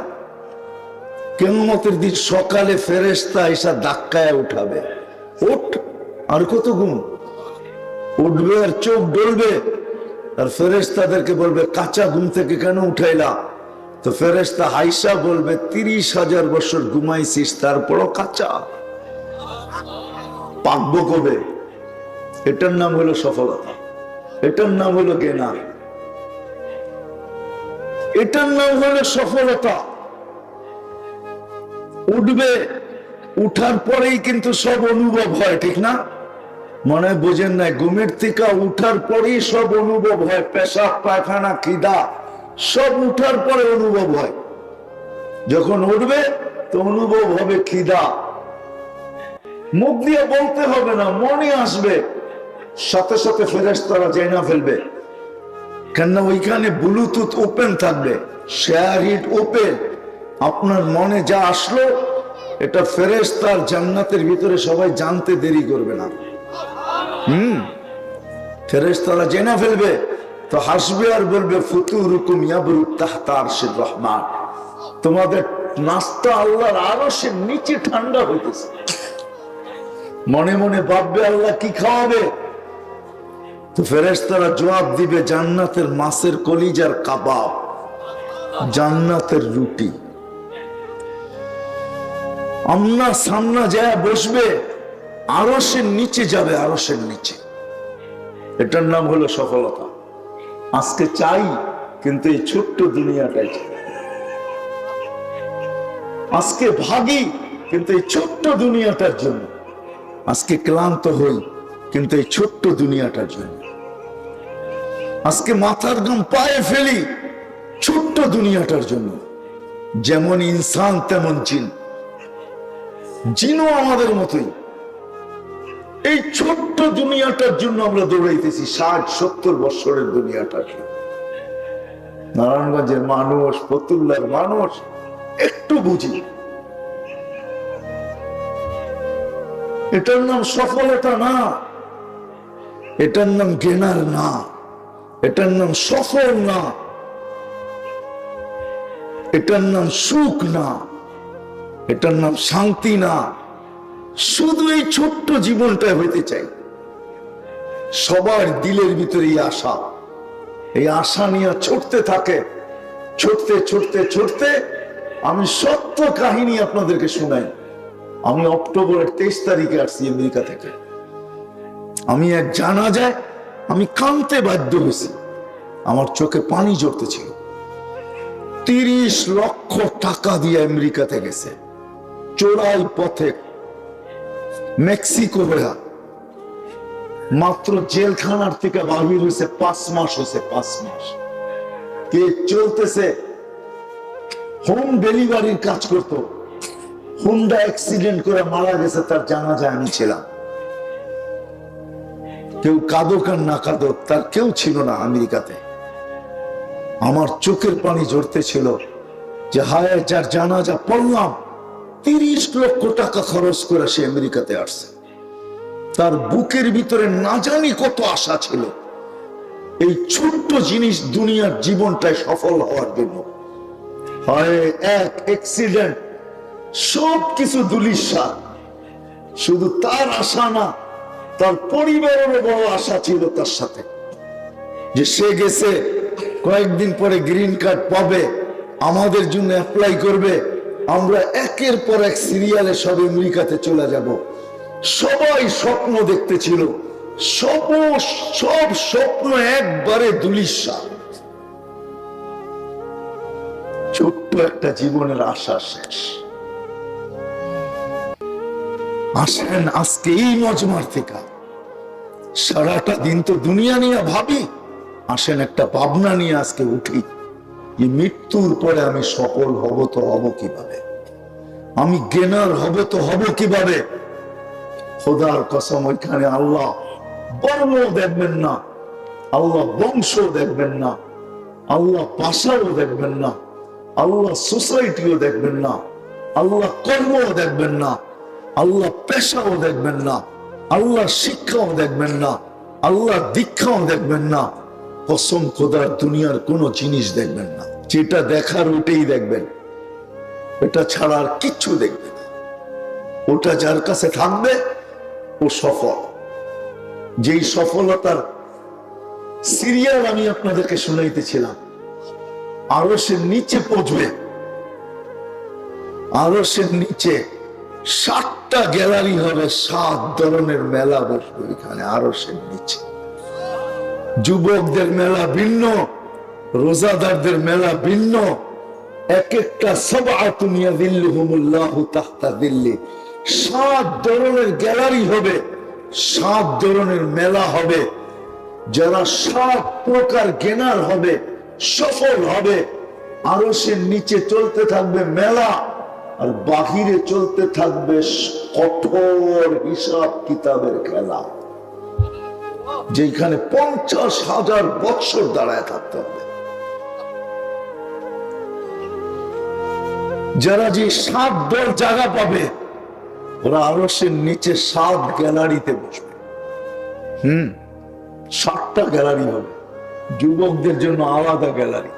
কিয়ামতের দিন সকালে ফেরেশতা এসে ধাক্কায় উঠাবে, ওঠ আর কত ঘুম। উঠবে আর চোখ ডলবে, আর ফেরেশতাদেরকে বলবে কাঁচা ঘুম থেকে কেন উঠাইলা? তো ফেরেশতা হাইসা বলবে ৩০,০০০ বছর ঘুমাইছিস, তারপরও কাঁচা। পাকবো কবে? এটার নাম হলো সফলতা, এটার নাম হলো জ্ঞান, এটার নাম হলো সফলতা। উঠবে, উঠার পরেই কিন্তু সব অনুভব হয়, ঠিক না? মনে বোঝেন নাই, ঘুমের থেকে উঠার পরেই সব অনুভব হয়, পেশাব পায়খানা খিদা সব উঠার পরে অনুভব হয়। যখন উঠবে তো অনুভব হবে খিদা, মুখ দিয়ে বলতে হবে না, মনে আসবে, সাথে সাথে ফেরেশতারা জানা ফেলবে। কেননা ওইখানে ব্লুটুথ ওপেন থাকবে, শেয়ার হিট ওপেন। আপনার মনে যা আসলো এটা ফেরেশতার জান্নাতের ভিতরে সবাই জানতে দেরি করবে না। ফেরেশতারা জেনে ফেলবে, তো হাসবে আর বলবে ফুতুরুকুম ইয়াবরুত তাহতা আরশির রহমান, তোমাদের নাস্তা আল্লাহর আরশের নিচে ঠান্ডা হইতেছে। মনে মনে ভাববে আল্লাহ কি খাওয়াবে? তো ফেরেশতারা জবাব দিবে জান্নাতের মাছের কলিজার কাবাব, জান্নাতের রুটি। আমনা সামনা যায় বসবে, আরশের নিচে যাবে, আরশের নিচে। এটার নাম হলো সফলতা। আজকে চাই, কিন্তু এই ছোট্ট দুনিয়াটাই চাই। আজকে ভাগি, কিন্তু এই ছোট্ট দুনিয়াটার জন্য। আজকে ক্লান্ত হই, কিন্তু এই ছোট্ট দুনিয়াটার জন্য। আজকে মাথার ঘাম পায়ে ফেলি, ছোট্ট দুনিয়াটার জন্য। যেমন ইনসান তেমন জিন, জিনও আমাদের মতোই। এই ছোট্ট দুনিয়াটার জন্য আমরা দৌড়াইতেছি, ৬০-৭০ বছরের দুনিয়াটার জন্য। নারায়ণগঞ্জের মানুষ, ফতুল্লার মানুষ একটু বুঝি, এটার নাম সফলতা না, এটার নাম জ্ঞানার না, এটার নাম সফল না। এটার নাম সুখ না, এটার নাম শান্তি না। শুধু এই ছোট্ট জীবনটা হইতে চাই। সবার দিলের ভিতরে এই আশা নিয়ে ছুটতে থাকে। ছুটতে ছুটতে ছুটতে আমি সত্য কাহিনী আপনাদেরকে শোনাই। আমি অক্টোবরের 23 তারিখে আসছি আমেরিকা থেকে। আমি এক জানাজায় আমি কাঁদতে বাধ্য হয়েছি, আমার চোখে পানি ঝরতেছিল। 30 লক্ষ টাকা দিয়ে আমেরিকাতে গেছে, চোরাই পথে মেক্সিকো হয়ে, মাত্র জেলখানার থেকে বাহির হয়েছে 5 মাস হয়েছে। 5 মাস কে চলতেছে, হোম ডেলিভারির কাজ করতো। হুন্ডা অ্যাক্সিডেন্ট করে মারা গেছে, তার জানাজায় আমি ছিলাম। কেউ কাঁদুক আর না কাঁদুক, তার কেউ ছিল না আমেরিকাতে। আমার চোখের পানি ঝরতে ছিল যে হায়, যার জানাজা পড়লাম 30 লক্ষ টাকা খরচ করে সে আমেরিকাতে আসছে। তার বুকের ভিতরে না জানি কত আশা ছিল এই ছোট্ট জিনিস দুনিয়ার জীবনটায় সফল হওয়ার জন্য। হয় এক অ্যাক্সিডেন্ট, সবকিছু ধূলিসাৎ। শুধু তার আশা না, তার পরিবারেরও বড় আশা ছিল তার সাথে, যে সে গেছে কয়েকদিন পরে গ্রিন কার্ড পাবে, আমাদের জন্য অ্যাপ্লাই করবে, আমরা একের পর এক সিরিয়ালে সব আমেরিকাতে চলে যাব। সবাই স্বপ্ন দেখতেছিল, সব স্বপ্ন একবারে ধূলিসাৎ। ছোট্ট একটা জীবনের আশা শেষ। আসেন আজকে এই মজমার থেকে, সারাটা দিন তো দুনিয়া নিয়ে ভাবি, আসেন একটা ভাবনা নিয়ে আজকে উঠি যে মৃত্যুর পরে আমি সফল হব তো হব কিভাবে, আমি জ্ঞানার হব তো হব কিভাবে। খোদার কসম, ওইখানে আল্লাহ বর্ণ দেখবেন না, আল্লাহ বংশ দেখবেন না, আল্লাহ ভাষাও দেখবেন না, আল্লাহ সোসাইটিও দেখবেন না, আল্লাহ কর্মও দেখবেন না, আল্লাহ পেশাও দেখবেন না, আল্লাহ শিক্ষাও দেখবেন না, আল্লাহ দীক্ষাও দেখবেন না। কসম খোদার, দুনিয়ার কোন জিনিস দেখবেন না। যেটা দেখার ওটাই দেখবেন, এটা ছাড়া আর কিচ্ছু দেখবেন না। ওটা যার কাছে থাকবে ও সফল। যেই সফলতার সিরিয়াল আমি আপনাদেরকে শুনাইতেছিলাম, আরশের নিচে পৌঁছবে, আরশের নিচে 7টা গ্যালারি হবে, 7 ধরনের মেলা বসবে এখানে আরশের নিচে। যুবকদের মেলা ভিন্ন, রোজাদারদের মেলা ভিন্ন। এক একটা সাবআতুন ইয়াযিল্লুহুমুল্লাহু তাহতা যিল্লি, 7 ধরনের গ্যালারি হবে, 7 ধরনের মেলা হবে। যারা 7 প্রকার জ্ঞানার হবে, সফল হবে, আরশের নিচে চলতে থাকবে মেলা, আর বাহিরে চলতে থাকবে কঠোর হিসাব কিতাবের খেলা, যেখানে 50,000 বছর দাঁড়ায় থাকতে হবে। যারা যে 7 দল জায়গা পাবে, ওরা আরশের নিচে 7 গ্যালারিতে বসবে। 7টা গ্যালারি হবে। যুবকদের জন্য আলাদা গ্যালারি,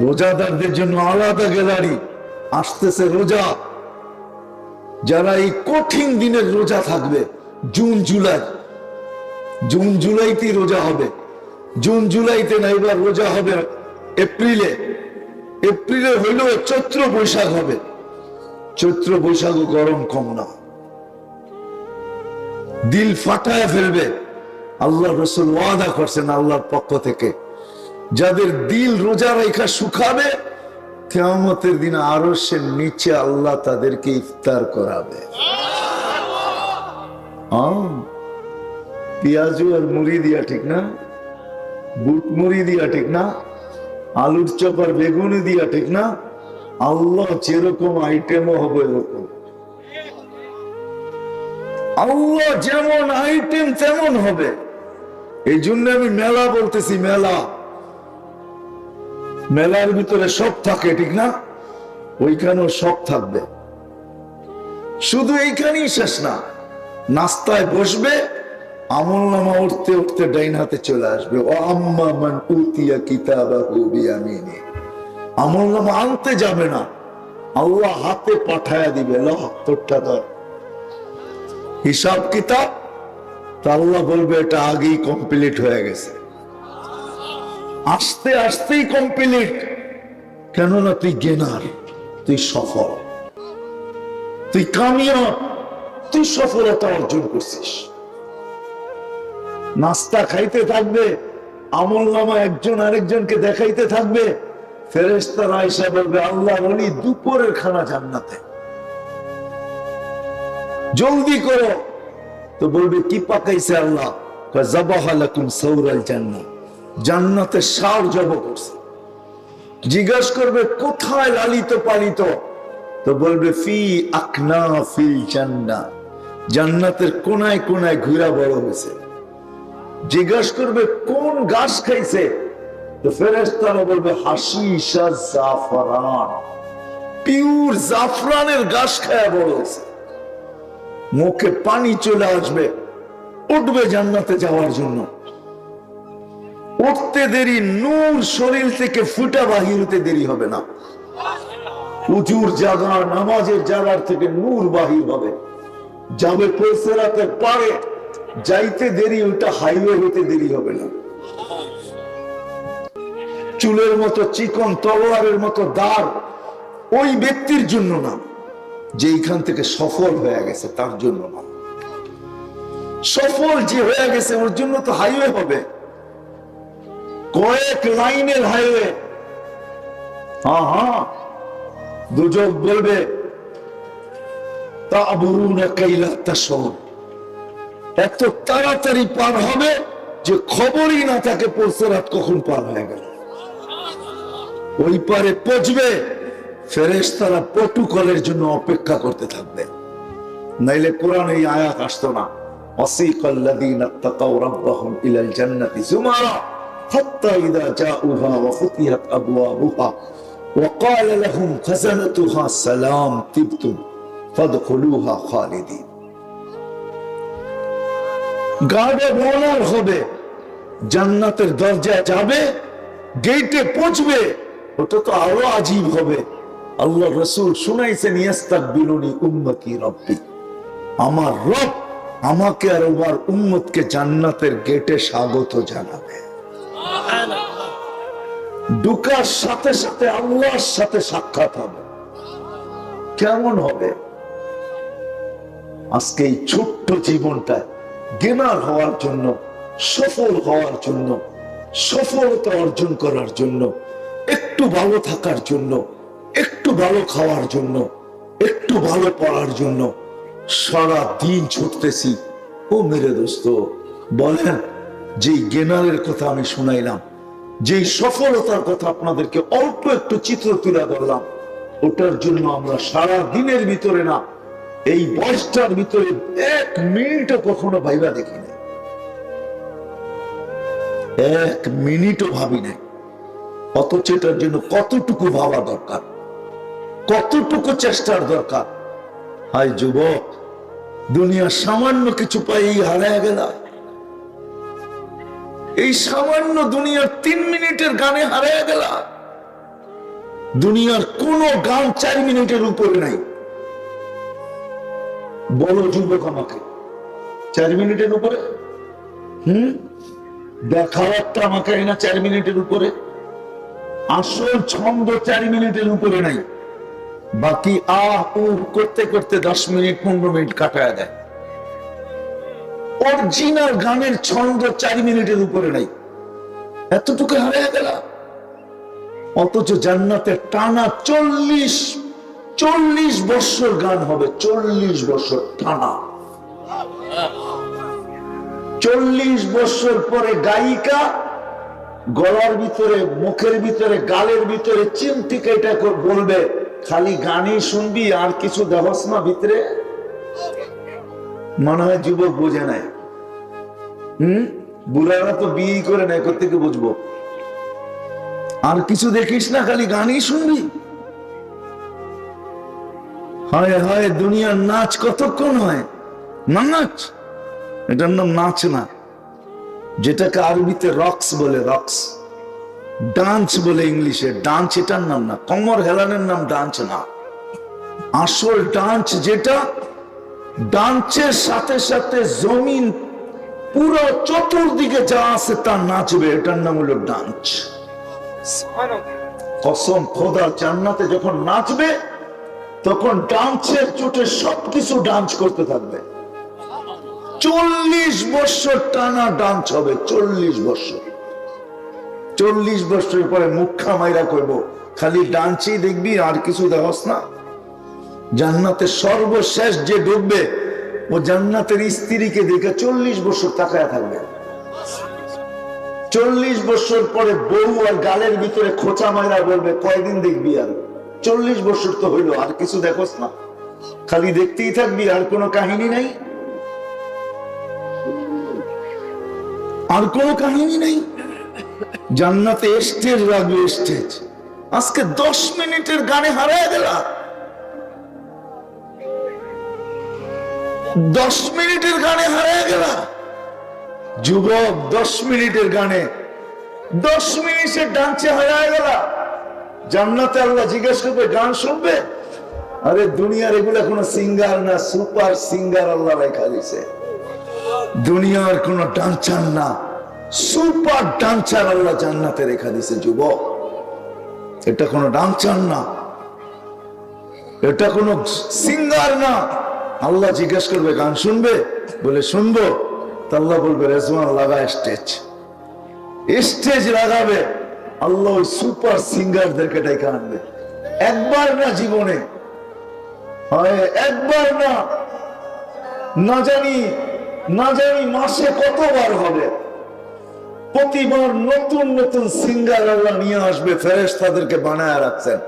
রোজাদারদের জন্য আলাদা গ্যালারি। আসতেছে রোজা, যারা এই কঠিন দিনের রোজা থাকবে, জুন জুলাইতে রোজা হবে। জুন জুলাইতে না, এবার রোজা হবে এপ্রিলে। এপ্রিলে হইলেও চৈত্র বৈশাখ হবে। চৈত্র বৈশাখ গরম কম না, দিল ফাটায় ফেলবে। আল্লাহ রাসূল ওয়াদা করছেন আল্লাহর পক্ষ থেকে, যাদের দিল রোজা রেখা শুকাবে, কিয়ামতের দিন আরশের নিচে আল্লাহ তাদেরকে ইফতার করাবে। পেঁয়াজু আর মুড়ি দিয়া, ঠিক না? বুট মুড়ি দিয়া, ঠিক না? আলুর চপ আর বেগুনি দিয়া, ঠিক না? আল্লাহ যেরকম আইটেমও হবে এরকম। আল্লাহ যেমন আইটেম তেমন হবে। এই জন্য আমি মেলা বলতেছি, মেলা। মেলার ভিতরে সব থাকে, ঠিক না? ওইখানেও সব থাকবে। শুধু এইখানেই শেষ না, নাস্তায় বসবে, আমলনামা উঠতে উঠতে ডাইন হাতে চলে আসবে। ও আম্মা মান উতিয়া কিতাবাহু বিয়ামিনি, আমল নামা আনতে যাবে না, আল্লাহ হাতে পাঠায়া দিবে, ল তোরটা ধর। হিসাব কিতাব তা আল্লাহ বলবে এটা আগেই কমপ্লিট হয়ে গেছে, আস্তে আস্তেই কমপ্লিট। কেননা তুই গেনার, তুই সফল, তুই কামিয়াব, তুই সফলতা অর্জন করছিস। নাস্তা খাইতে থাকবে, আমল নামা একজন আরেকজনকে দেখাইতে থাকবে, ফেরেশতারা আয়েশা বলবে আল্লাহ বলি দুপুরের খানা জান্নাতে, জলদি করো। তো বলবে কি পাকাইছে আল্লাহ? যাবাহা লাকুম সাওরাল জান্নাহ, জান্নাতের ষাঁড় জবাই করছে। জিজ্ঞাসা করবে কোথায় লালিত পালিত? তো বলবে ফি আকনাফিল জান্নাহ, জান্নাতের কোনায় কোনায় ঘুরা বড় হয়েছে। জিজ্ঞাসা করবে কোন ঘাস খাইছে? তো ফেরেশতারা বলবে হাশিশা জাফরান, পিওর জাফরানের ঘাস খায়া বড় হয়েছে। মুখে পানি চলে আসবে, উঠবে জান্নাতে যাওয়ার জন্য। উঠতে দেরি, নূর শরীর থেকে ফুটা বাহির হতে দেরি হবে না। উজুর জায়গা, নামাজের জায়গার থেকে নূর বাহির হবে, যাবে সিরাতের পারে, যাইতে দেরি, ওটা হাইওয়ে হতে দেরি হবে না। চুলের মতো চিকন, তলোয়ারের মতো দাঁড় ওই ব্যক্তির জন্য না, যে এইখান থেকে সফল হয়ে গেছে তার জন্য না। সফল যে হয়ে গেছে ওর জন্য তো হাইওয়ে হবে, কয়েক লাইনের হাইওয়ে। হ্যাঁ, দুজক বলবে তা'বুরুনা কাইলা তাশউর, এত তাড়াতাড়ি পার হবে যে খবরই না থাকে পড়ছে রাত কখন পার হয়ে গেল। ওই পারে পৌঁছবে, ফেরেশতারা প্রটোকলের জন্য অপেক্ষা করতে থাকবে, নাইলে কোরআনে এই আয়াত আসতো না। ওয়াসিকাল্লাযীনা তাকাউ রাব্বাহুম ইলাল জান্নাতি যুমারা হাত্তা ইযা জাউহা ওয়া ফুতিহাত আবওয়াবুহা ওয়া ক্বালা লাহুম খাযানাতুহা সালাম তিবতুম ফাদখুলুহা খালিদিন। গার্ডে বলার হবে, জান্নাতের দরজায় যাবে, গেটে পৌঁছবে, ওটা তো আরো আজীব হবে। আল্লাহ রাসূল শুনাইছেন ইস্তাকবিলুনি উম্মতি রাব্বি, আমার রব আমাকে আর আমার উম্মতকে জান্নাতের গেটে স্বাগত জানাবে। ঢোকার সাথে সাথে আল্লাহর সাথে সাক্ষাৎ হবে। কেমন হবে? আজকে এই ছোট্ট জীবনটায় গেনার হওয়ার জন্য, সফল হওয়ার জন্য, সফলতা অর্জন করার জন্য, একটু ভালো থাকার জন্য, একটু ভালো খাওয়ার জন্য, একটু ভালো পড়ার জন্য সারা দিন ছুটতেছি। ও মেরে দোস্ত, বলেন যেই গেনারের কথা আমি শুনাইলাম, যেই সফলতার কথা আপনাদেরকে অল্প একটু চিত্র তুলে ধরলাম, ওটার জন্য আমরা সারা দিনের ভিতরে না, এই বয়সটার ভিতরে এক মিনিটও কখনো ভাইবা দেখি নাই, এক মিনিটও ভাবি নাই। অথচ এটার জন্য কতটুকু ভাবা দরকার, কতটুকু চেষ্টার দরকার। হায় যুবক, দুনিয়া সামান্য কিছু পাই হারায় গেল, এই সামান্য দুনিয়ার 3 মিনিটের গানে হারায় গেল। দুনিয়ার কোন গান 4 মিনিটের উপরে নাই। বলো যুবক আমাকে, 4 মিনিটের উপরে? দেখাওয়াটা আমাকে না 4 মিনিটের উপরে। আসল ছন্দ 4 মিনিটের উপরে নাই, বাকি আহ উহ করতে করতে 10 মিনিট 15 মিনিট কাটায় দেয়। অরিজিনাল গানের ছন্দ 4 মিনিটের উপরে নাই, এতটুকু হারিয়ে গেল। অথচ জান্নাতে টানা 40 বছর গান হবে, 40 বছর টানা। 40 বছর পরে গায়িকা গলার ভিতরে, মুখের ভিতরে, গালের ভিতরে চিমটি কেটে বলবে খালি গানই শুনবি আর কিছু দেবস না ভিতরে। মনে হয় যুবক বোঝে নাই। বুড়ারা তো বিয়ে করে নাই, কোত্থেকে বুঝবো? আর কিছু দেখিস না, খালি গানই শুনবি। হায় হায়, দুনিয়ার নাচ কতক্ষণ হয়? নাচ, এটার নাম নাচ না, যেটাকে আরবিতে রক্স বলে। রক্স ডান্স বলে ইংলিশে, ডান্স এটার নাম না, কমর হেলানের নাম ডান্স না। আসল ডান্স যেটা, ডান্সের সাথে সাথে জমিন পুরো চতুর্দিকে যা আছে তা নাচবে, এটার নাম হলো ডান্স। কসম খোদা, জান্নাতে যখন নাচবে তখন ডান্সের চোটে সবকিছু ডান্স করতে থাকবে। 40 বছর টানা ডান্স হবে, 40 বছর। 40 বছর পরে মুখা মাইরা করব, খালি ডান্সই দেখবি আর কিছু দেখস না। জান্নাতে সর্বশেষ যে ঢুকবে ও জান্নাতের স্ত্রীকে দেখে 40 বছর তাকায় থাকবে। 40 বছর পরে বউ আর গালের ভিতরে খোঁচা মাইরা বলবে, কয়দিন দেখবি আর? 40 বছর তো হইলো, আর কিছু দেখোস না? খালি দেখতেই থাকবি, আর কোনো কাহিনী নাই, আর কোনো কাহিনী নাই। জান্নাতে স্টেজ রাখবে, স্টেজ। আজকে 10 মিনিটের গানে হারায় গেলা, 10 মিনিটের গানে হারায় গেলা যুবক, 10 মিনিটের গানে, 10 মিনিটের ডান্সে হারায় গেলা। জান্নাতে আল্লাহ জিজ্ঞেস করবে, গান শুনবে? আরে দুনিয়ার এগুলা কোন সিঙ্গার না, সুপার সিঙ্গার আল্লাহ লেখা দিছে। দুনিয়ার কোন ডান্সার না, সুপার ডান্সার আল্লাহ জান্নাতে রেখা দিছে যুবক। এটা কোন ডান্সার না, এটা কোন সিঙ্গার না। আল্লাহ জিজ্ঞেস করবে, গান শুনবে? বলে শুনবো। আল্লাহ বলবে, রেজওয়ান লাগা স্টেজ। স্টেজ লাগাবে, আল্লাহ ওই সুপার সিঙ্গারদেরকে ডেকে আনবে। একবার না জীবনে, একবার না, না জানি মাসে কতবার হবে। প্রতিবার নতুন নতুন সিঙ্গার আল্লাহ নিয়ে আসবে, ফেরেশতাদেরকে বানায় রাখছেন।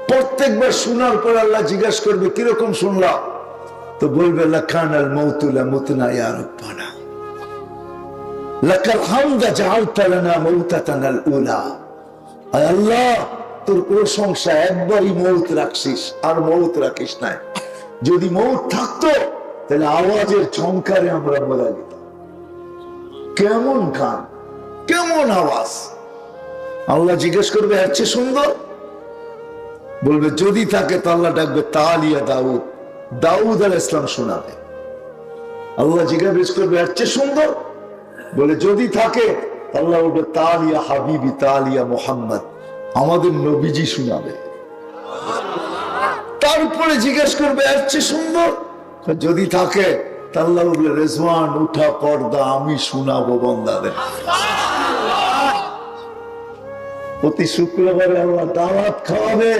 প্রত্যেকবার শোনার পর আল্লাহ জিজ্ঞাসা করবে, কিরকম শুনলা? তো বলবে, লাকানাল মাউতু লামুতনা ইয়া রাব্বানা, লাকাল হামদা জাআলতা লানা মাউতাতানাল উলা। আয় আল্লাহ, তোর প্রশংসা, একবারই মৌত রাখছিস, আর মৌত রাখিস না। যদি মৌত থাকতো তাহলে আওয়াজের ঝংকারে আমরা মারা যেতাম। কেমন গান, কেমন আওয়াজ! আল্লাহ জিজ্ঞেস করবে, এর চেয়ে সুন্দর? বলবে যদি থাকে তো আল্লাহ ডাকবে, তালিয়া দাউদ, দাউদ আলাইহিস সালাম শোনাবে। আল্লাহ জিজ্ঞেস করবে, এর চেয়ে সুন্দর? বলে যদি থাকে আল্লাহ বলবে, তালিয়া হাবিবি, তালিয়া মুহাম্মদ, আমাদের নবীজি শোনাবে। তারপরে জিজ্ঞেস করবে, এর চেয়ে সুন্দর? যদি থাকে আল্লাহ বলবে, রেজওয়ান উঠা পর্দা, আমি শোনাবো বান্দাদের। প্রতি শুক্রবারে আল্লাহ দাওয়াত খাওয়াবে,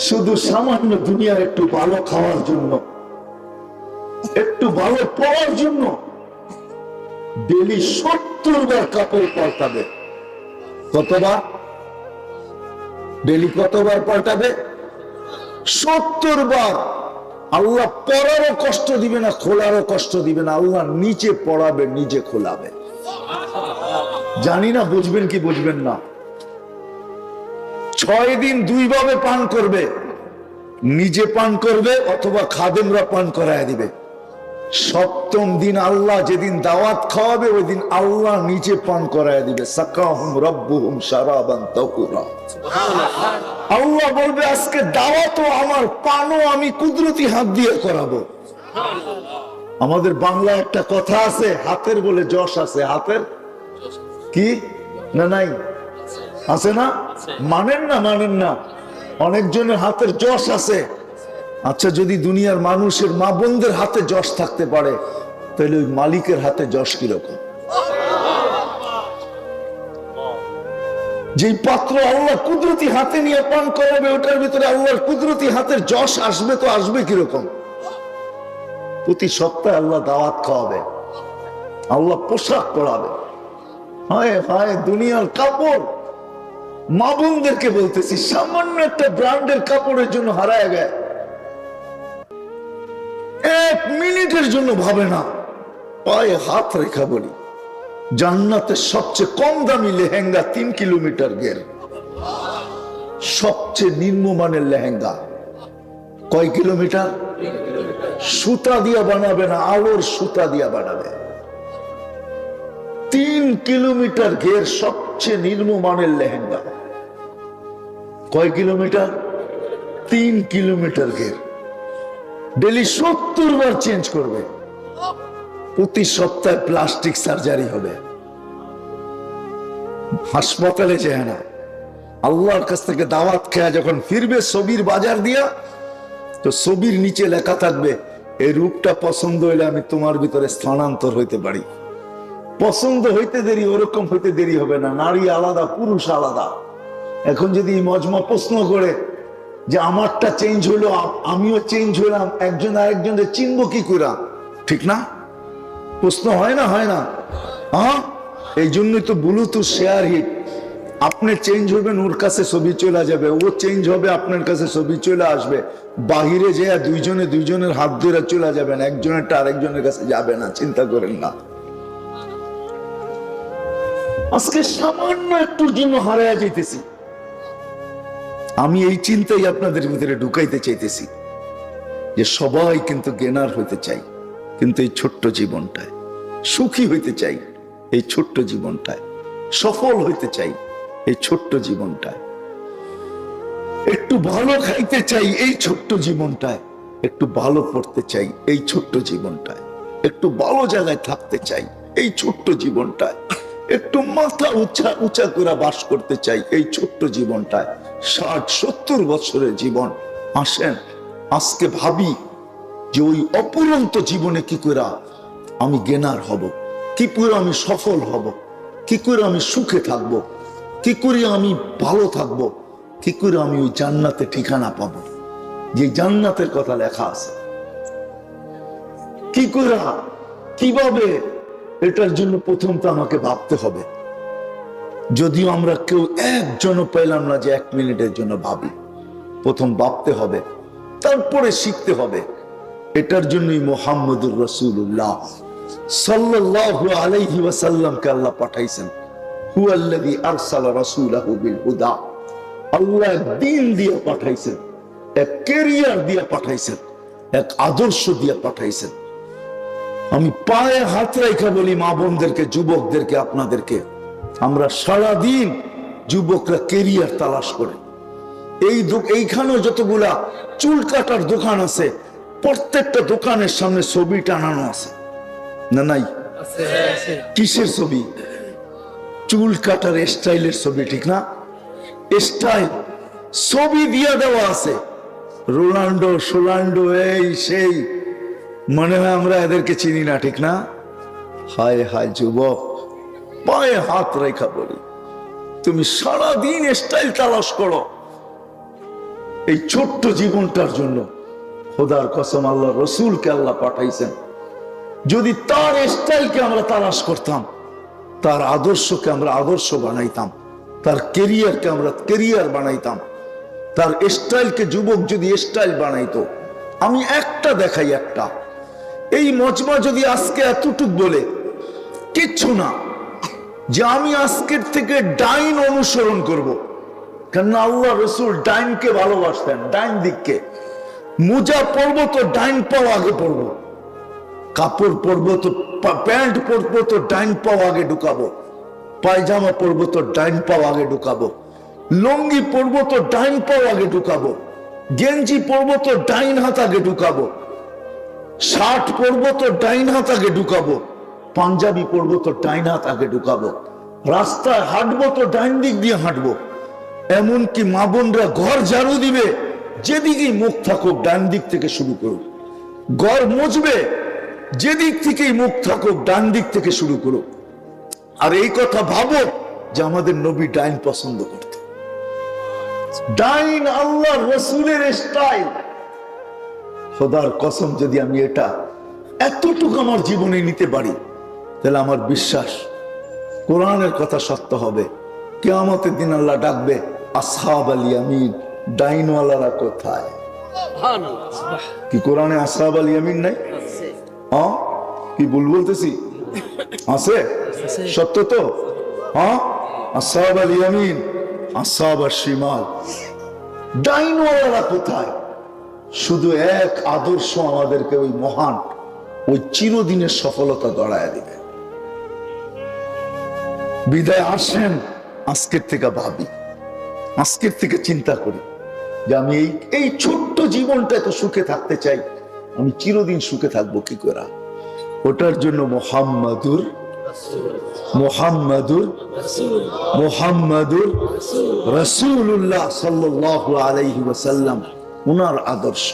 শুধু সামান্য দুনিয়ার একটু ভালো খাওয়ার জন্য, একটু ভালো পড়ার জন্য। ডেলি 70 বার কাপড় পাল্টাবে। কতবার? ডেলি কতবার পাল্টাবে? 70 বার। আল্লাহ পড়ারও কষ্ট দিবে না, খোলারও কষ্ট দিবে না। আল্লাহ নিচে পড়াবে, নিজে খোলাবে। জানি না বুঝবেন কি বুঝবেন না। 6 দিন 2 ভাবে পান করবে, নিজে পান করবে অথবা খাদেমরা পান করায় দিবে। 7ম দিন আল্লাহ যেদিন দাওয়াত খাওয়াবে, ওই দিন আল্লাহ নিজে পান করায় দিবে। সাকাহুম রাব্বুহুম শারাবান তাহুরা। আল্লাহ বলবে, আজকে দাওয়াতও আমার, পানও আমি কুদরতি হাত দিয়ে করাবো। আমাদের বাংলায় একটা কথা আছে, হাতের বলে যশ আছে। হাতের কি না নাই? আছে না? মানেন না? মানেন না? অনেকজনের হাতের যশ আছে। আচ্ছা, যদি দুনিয়ার মানুষের মা বোনদের হাতে যশ থাকতে পারে, তাহলে ওই মালিকের হাতে যশ কিরকম? যে পাত্র আল্লাহ কুদরতি হাতে নিয়ে পান করাবে, ওটার ভিতরে আল্লাহর কুদরতি হাতের যশ আসবে, তো আসবে কিরকম? প্রতি সপ্তাহে আল্লাহ দাওয়াত খাওয়াবে, আল্লাহ পোশাক পরাবে। হায় হায়, দুনিয়ার কাপড়! মা বোনদেরকে বলতেছি, সামান্য একটা ব্র্যান্ডের কাপড়ের জন্য হারায় গেছে। 1 মিনিটের জন্য ভাবে না, পায়ে হাত রেখা বলি, জান্নাতের সবচেয়ে কম দামি লেহেঙ্গা 3 কিলোমিটার গের, সবচেয়ে নিম্নমানের লেহেঙ্গা কয় কিলোমিটার? সুতা দিয়া বানাবে না, আলোর সুতা দিয়া বানাবে। 3 কিলোমিটার ঘের সবচেয়ে নিম্নমানের লেহেঙ্গা। কয় কিলোমিটার? 3 কিলোমিটার ঘের। ডেলি 70 বার চেঞ্জ করবে। প্রতি সপ্তাহে প্লাস্টিক সার্জারি হবে। হাসপাতালে যায় না, আল্লাহর কাছ থেকে দাওয়াত খেয়ে যখন ফিরবে ছবির বাজার দিয়া, তো ছবির নিচে লেখা থাকবে, এই রূপটা পছন্দ হইলে আমি তোমার ভিতরে স্থানান্তর হইতে পারি। পছন্দ হইতে দেরি, ওরকম হইতে দেরি হবে না। নারী আলাদা, পুরুষ আলাদা। এখন যদি মজমা প্রশ্ন করে যে আমারটা চেঞ্জ হইলো, আমিও চেঞ্জ হইলাম, একজন আরেকজনের চিনবো কি করে? ঠিক না? প্রশ্ন হয় না? হয় না? হ্যাঁ, এই জন্যই তো ব্লুটুথ শেয়ার হিট। আপনি চেঞ্জ হবেন, ওর কাছে ছবি চলে যাবে, ও চেঞ্জ হবে, আপনার কাছে ছবি চলে আসবে। বাহিরে যে দুইজনের হাত ধরে চলে যাবেন, একজনেরটা আরেকজনের কাছে যাবে না। চিন্তা করেন না। আজকে সামান্য একটুর জন্য হারায়া যাইতেছি। আমি এই চিন্তাই আপনাদের ভিতরে ঢুকাইতে চাইতেছি যে সবাই কিন্তু জ্ঞানার হইতে চাই, কিন্তু এই ছোট্ট জীবনটায় সুখী হইতে চাই, এই ছোট্ট জীবনটায় সফল হইতে চাই, এই ছোট্ট জীবনটায় একটু ভালো খাইতে চাই, এই ছোট্ট জীবনটায় একটু ভালো পড়তে চাই, এই ছোট্ট জীবনটায় একটু ভালো জায়গায় থাকতে চাই, এই ছোট্ট জীবনটায় একটু মাথা উঁচা করে বাস করতে চাই, এই ছোট্ট জীবনটায়। 60-70 বছরের জীবন। আসেন আজকে ভাবি যে ওই অপুরন্ত জীবনে কি করে আমি জ্ঞানার হব, কি করে আমি সফল হব, কি করে আমি সুখে থাকব, কি করে আমি ভালো থাকব, কি করে আমি ওই জান্নাতে ঠিকানা পাবো, যে জান্নাতের কথা লেখা আছে। কি করে, কিভাবে, এটার জন্য প্রথম তো আমাকে ভাবতে হবে। যদিও আমরা কেউ একজনও পেলাম না যে 1 মিনিটের জন্য ভাবি। প্রথম ভাবতে হবে, তারপরে শিখতে হবে। এটার জন্যই মুহাম্মদুর রাসূলুল্লাহ সাল্লাল্লাহু আলাইহি ওয়াসাল্লামকে আল্লাহ পাঠাইছেন। হুয়াল্লাযী আরসালা রাসূলাহু বিল হুদা। আল্লাহ দ্বীন দিয়ে পাঠাইছেন, এক ক্যারিয়ার দিয়ে পাঠাইছেন, এক আদর্শ দিয়ে পাঠাইছেন। আমি পায়ে হাত রেখে বলি মা বোনদেরকে, যুবকদেরকে, আপনাদেরকে, আমরা সারাদিন যুবকরা ক্যারিয়ার তালাশ করে। এইখানেও যতগুলা চুল কাটার দোকান আছে, প্রত্যেকটা দোকানের সামনে ছবি টানানো আছে না? নাই? কিসের ছবি? চুল কাটার স্টাইলের ছবি, ঠিক না? স্টাইল ছবি দিয়ে দেওয়া আছে, রোনাল্ডো সোলান্ডো, এই সেই। মনে হয় আমরা এদেরকে চিনি না, ঠিক না? হায় হায় যুবক, পায়ে হাত রেখা বলি, তুমি সারাদিন স্টাইল তালাশ করো এই ছোট্ট জীবনটার জন্য। খোদার কসম, আল্লাহ রসুলকে আল্লাহ পাঠাইছেন। যদি তার স্টাইলকে আমরা তালাশ করতাম, তার আদর্শকে আমরা আদর্শ বানাইতাম, তার কেরিয়ারকে আমরা কেরিয়ার বানাইতাম, তার স্টাইলকে যুবক যদি স্টাইল বানাইতো। আমি একটা দেখাই, একটা, এই মজমা যদি আজকে এতটুক বলে কিচ্ছু না যে আমি আজকের থেকে ডাইন অনুসরণ করব, কেননা আল্লাহ রসুল ডাইনকে ভালোবাসতেন, ডাইন দিককে। মোজা পরবো তো ডাইন পাও আগে পরবো, কাপড় পরবো তো, প্যান্ট পরবো তো ডাইন পাও আগে ঢুকাবো, পায়জামা পরবো তো ডাইন পাও আগে ঢুকাবো, লুঙ্গি পরবো তো ডাইন পাও আগে ঢুকাবো, গেঞ্জি পরবো তো ডাইন হাত আগে ঢুকাবো, শার্ট পরবো তো ডাইন হাত আগে ঢুকাবো, পাঞ্জাবি পরবো তো ডাইন হাত আগে ঢুকাবো, রাস্তায় হাঁটবো তো ডাইন দিক দিয়ে হাঁটবো। এমনকি মা বোনরা ঘর ঝাড়ু দিবে, যেদিকেই মুখ থাকুক ডান দিক থেকে শুরু করুক। ঘর মুছবে, যেদিক থেকেই মুখ থাকুক ডান দিক থেকে শুরু করুক। আর এই কথা ভাবো যে আমাদের নবী ডাইন পছন্দ করত। ডাইন আল্লাহ রসুলের স্টাইল। খোদার কসম, যদি আমি এটা এতটুকু আমার জীবনে নিতে পারি, তাহলে আমার বিশ্বাস কোরআনের কথা সত্য হবে। কিয়ামতের দিন আল্লাহ ডাকবে, আসহাব আল ইয়ামিন, ডাইনওয়ালারা কোথায়? কি কোরআনে আসহাব আল ইয়ামিন নাই? হ্যাঁ, কি ভুল বলতেছি? আছে, সত্য তো? হ্যাঁ, আসহাব আল ইয়ামিন, আসহাব আশ শিমাল, ডাইনওয়ালারা কোথায়? শুধু এক আদর্শ আমাদেরকে ওই মহান, ওই চিরদিনের সফলতা গড়ায় দিবে। বিদায় আসেন, আজকের থেকে ভাবি, আজকের থেকে চিন্তা করি যে আমি এই ছোট্ট জীবনটা এত সুখে থাকতে চাই, আমি চিরদিন সুখে থাকবো কি করে। ওটার জন্য মুহাম্মাদুর রাসূলুল্লাহ সাল্লাল্লাহু আলাইহি ওয়াসাল্লাম, উনার আদর্শ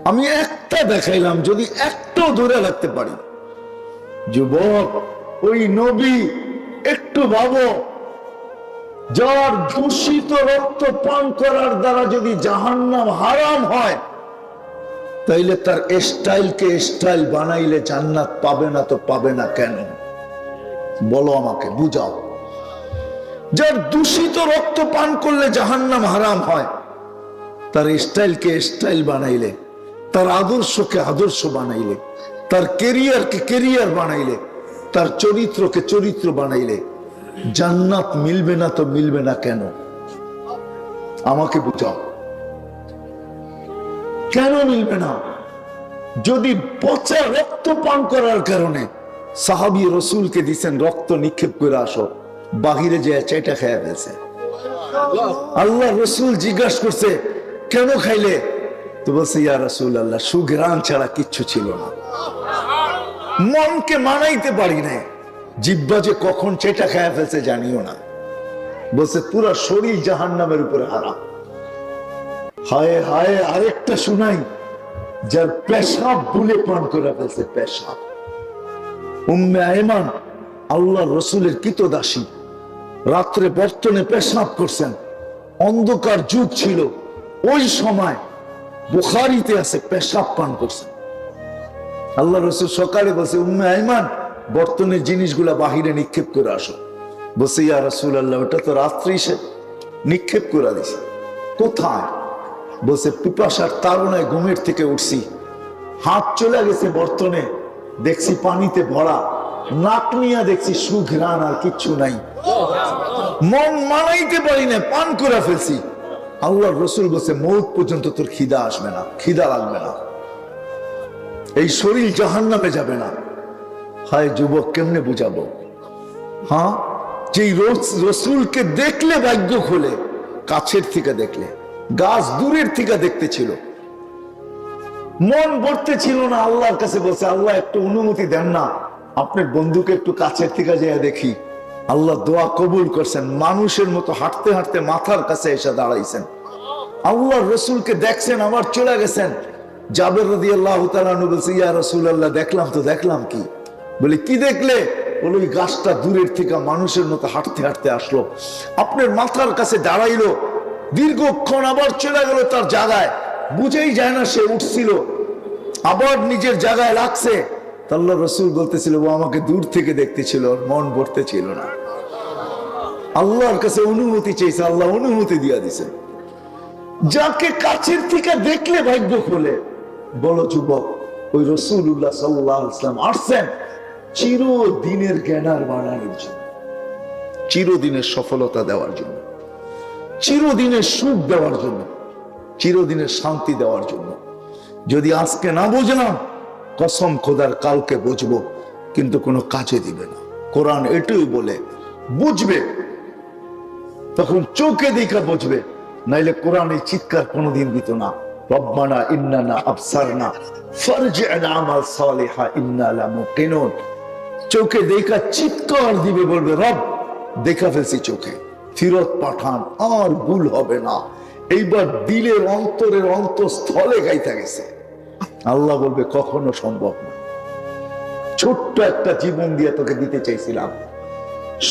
আমি একটা দেখাইলাম, যদি একটাও ধরে রাখতে পারি। যুবক, ওই নবী একটু ভাবো, যার দূষিত রক্ত পান করার দ্বারা যদি জাহান্নাম হারাম হয়, তাইলে তার স্টাইলকে স্টাইল বানাইলে জান্নাত পাবে না তো পাবে না কেন? বলো আমাকে, বুঝাও। যার দূষিত রক্ত পান করলে জাহান্নাম হারাম হয়, তার স্টাইলকে স্টাইল বানাইলে, তার আদর্শকে আদর্শ বানাইলে, তার কেরিয়ারকে কেরিয়ার বানাইলে, তার চরিত্রকে চরিত্র বানাইলে জান্নাত মিলবে না তো মিলবে না কেন? আমাকে বুঝাও, কেন মিলবে না? যদি পচা রক্ত পান করার কারণে সাহাবী রাসূলকে দিয়েছেন রক্ত নিক্ষেপ করে আসো, বাহিরে যে চাইটা খেয়ে ফেলছে। আল্লাহ রাসূল জিজ্ঞাসা করছে কেন খাইলে? তো বলছে ইয়া রাসূলুল্লাহ, সুঘ্রাণ ছাড়া কিচ্ছু ছিল না, মনকে মানাইতে পারি না, জিহ্বা যে কখন চেটা খেয়ে ফেলছে জানিও না। বলছে পুরা শরীর জাহান্নামের উপরে হারাম। হায় হায়, আরেকটা শুনাই, যার পেশাব ভুলে পান করে ফেলছে, পেশাব। উম্মে আয়মান আল্লাহ রসুলের কৃতদাসী, রাত্রে বর্তনে পেশাব করছেন, অন্ধকার যুগ ছিল ওই সময়, বুখারীতে আছে পেশাব পান করছেন। আল্লাহ রসুল সকালে বলছে উম্মে আয়মান বর্তনের জিনিসগুলা বাহিরে নিক্ষেপ করে আসো। বলছে ইয়া রাসূলুল্লাহ, ওটা তো রাত্রি সে নিক্ষেপ করে দিছে। কোথায়? বলছে পিপাসার তাড়নায় ঘুমের থেকে উঠছি, হাত চলে গেছে বর্তনে, দেখছি পানিতে ভরা, নাক নিয়ে দেখছি সুঘ্রাণ, আর কিচ্ছু নাই, মন মানাইতে পারি না, পান করে ফেলছি। আল্লাহ রসুল বলছে মৌত পর্যন্ত তোর খিদা আসবে না, খিদা লাগবে না, এই শরীর জাহান্নামে যাবে না। হায় যুবক, কেমনে বুঝাবো? হ্যাঁ, যে রসুলকে দেখলে ভাগ্য খোলে, কাছের থেকে দেখলে, গাছ দূরের থেকে দেখতে ছিল, মন ভরতে ছিল না। আল্লাহর কাছে বলছে আল্লাহ একটু অনুমতি দেন না, আপনার বন্ধুকে একটু কাছের থেকে যেয়ে দেখি। আল্লাহ দোয়া কবুল করছেন, মানুষের মতো হাঁটতে হাঁটতে মাথার কাছে এসে দাঁড়াইছেন, আল্লাহ রসুলকে দেখছেন, আবার চলে গেছেন। জাবের রাদিয়াল্লাহু তাআলা আনহু বলছে ইয়া রাসূলুল্লাহ, দেখলাম তো। দেখলাম কি? বলে কি দেখলে? বলে ওই গাছটা দূরের থেকে মানুষের মতো হাঁটতে হাঁটতে আসলো, আপনার মাথার কাছে দাঁড়াইলো, দীর্ঘক্ষণ আবার চলে গেল তার জায়গায়, বুঝেই যায় না সে উঠছিল, আবার নিজের জায়গায় লাগছে। আল্লাহ রসুল বলতেছিল ও আমাকে দূর থেকে দেখতেছিল, মন ভরতে ছিল না। আল্লাহর কাছে অনুমতি চেয়েছে, আল্লাহ অনুমতি দিয়া দিছে। যাকে কাছের থেকে দেখলে ভাগ্য খোলে, বলো যুবক, ওই রাসূলুল্লাহ সাল্লাল্লাহু আলাইহি ওয়াসাল্লাম আসছেন চিরদিনের জ্ঞানার বানানোর জন্য, চিরদিনের সফলতা দেওয়ার জন্য, চিরদিনের সুখ দেওয়ার জন্য, চিরদিনের শান্তি দেওয়ার জন্য। যদি আজকে না বুঝলাম, কসম খোদার কালকে বুঝবো, কিন্তু কোনো কাজে দিবে না। কোরআন এটাই বলে, বুঝবে তখন চোখে দেখা বুঝবে, নাইলে কোরআনে চিৎকার কোনোদিন দিত না, রব্বানা ইন্নানা আবসারনা ফারজি'না আমাল সালিহা ইন্না লামুকিনুন। চোখে দেখা চিৎকার দিবে, বলবে রব দেখা ফেলছি চোখে, ফিরত পাঠান, আর ভুল হবে না। এইবার দিলের অন্তরের অন্তঃস্থলে গাইতে গেছে। আল্লাহ বলবে কখনো সম্ভব না। ছোট্ট একটা জীবন দিয়ে তোকে দিতে চাইছিলাম,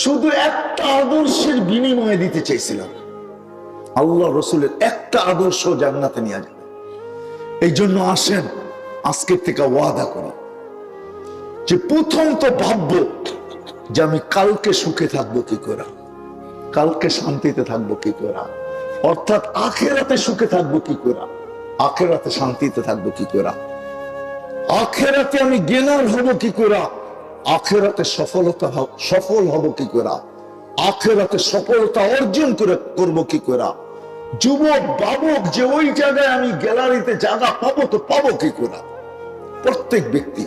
শুধু একটা আদর্শের বিনিময়ে দিতে চাইছিলাম। আল্লাহ রসুলের একটা আদর্শ জান্নাতে নিয়ে যাবে। এই জন্য আসেন আজকের থেকে ওয়াদা করি যে প্রথম তো ভাববো যে আমি কালকে সুখে থাকবো কি করে, কালকে শান্তিতে থাকবো কি করে, অর্থাৎ আখেরাতে সুখে থাকবো কি করে, আখেরাতে শান্তিতে থাকবো কি করে, আখেরাতে আমি জ্ঞানার হব কি করে, আখেরাতে সফল হব কি করে, আখেরাতে সফলতা অর্জন করবো কি করে। যুবক বাবক যে ওই জায়গায় আমি গ্যালারিতে জায়গা পাবো তো পাবো কি করে, প্রত্যেক ব্যক্তি।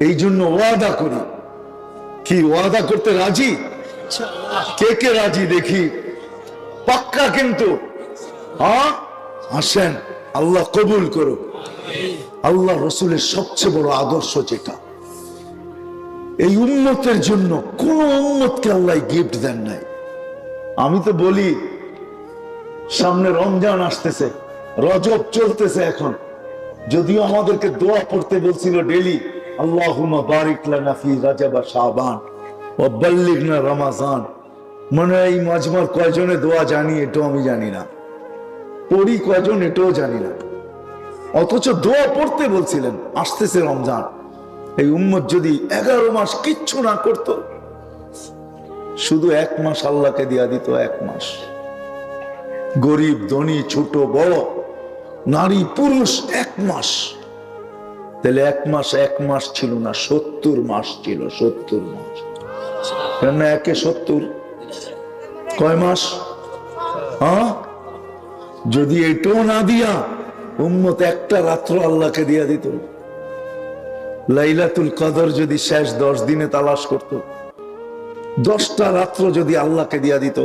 এই জন্য ওয়াদা করি কি ওয়াদা করতে রাজি? কে কে রাজি দেখি? পাক্কা কিন্তু? হ্যাঁ, আসেন, আল্লাহ কবুল করুক। আল্লাহ রসুলের সবচেয়ে বড় আদর্শ যেটা, এই উম্মতের জন্য কোন উম্মতকে আল্লাহ গিফট দেন নাই। আমি তো বলি, সামনে রমজান আসতেছে, রজব চলতেছে এখন, যদিও আমাদেরকে দোয়া পড়তে বলছিল ডেলি, আল্লাহুম্মা বারিক লানা ফি রাজাব শাবান ওয়া বাল্লিগনা রমাজান। মানে এই মাজমার কয়জনে দোয়া জানি এটাও আমি জানি না, পড়ি কয়জন এটাও জানি না, অথচ দোয়া পড়তে বলছিলেন। আসতেছে রমজান, এই উম্মত যদি 11 মাস কিচ্ছু না করত, শুধু 1 মাস আল্লাহকে দিয়া দিত, 1 মাস, গরিব ধনী ছোট বড় নারী পুরুষ 1 মাস, তাহলে 1 মাস ছিল না, 70 মাস ছিল। 70 মাস, কেন? 1 এ 70, কয় মাস? হ্যাঁ, যদি এটাও না দিয়া উম্মত একটা রাত্র আল্লাহকে দিয়া দিত, লাইলাতুল কদর যদি শেষ 10 দিনে তালাশ করত, 10টা রাত্র যদি আল্লাহকে দিয়া দিত,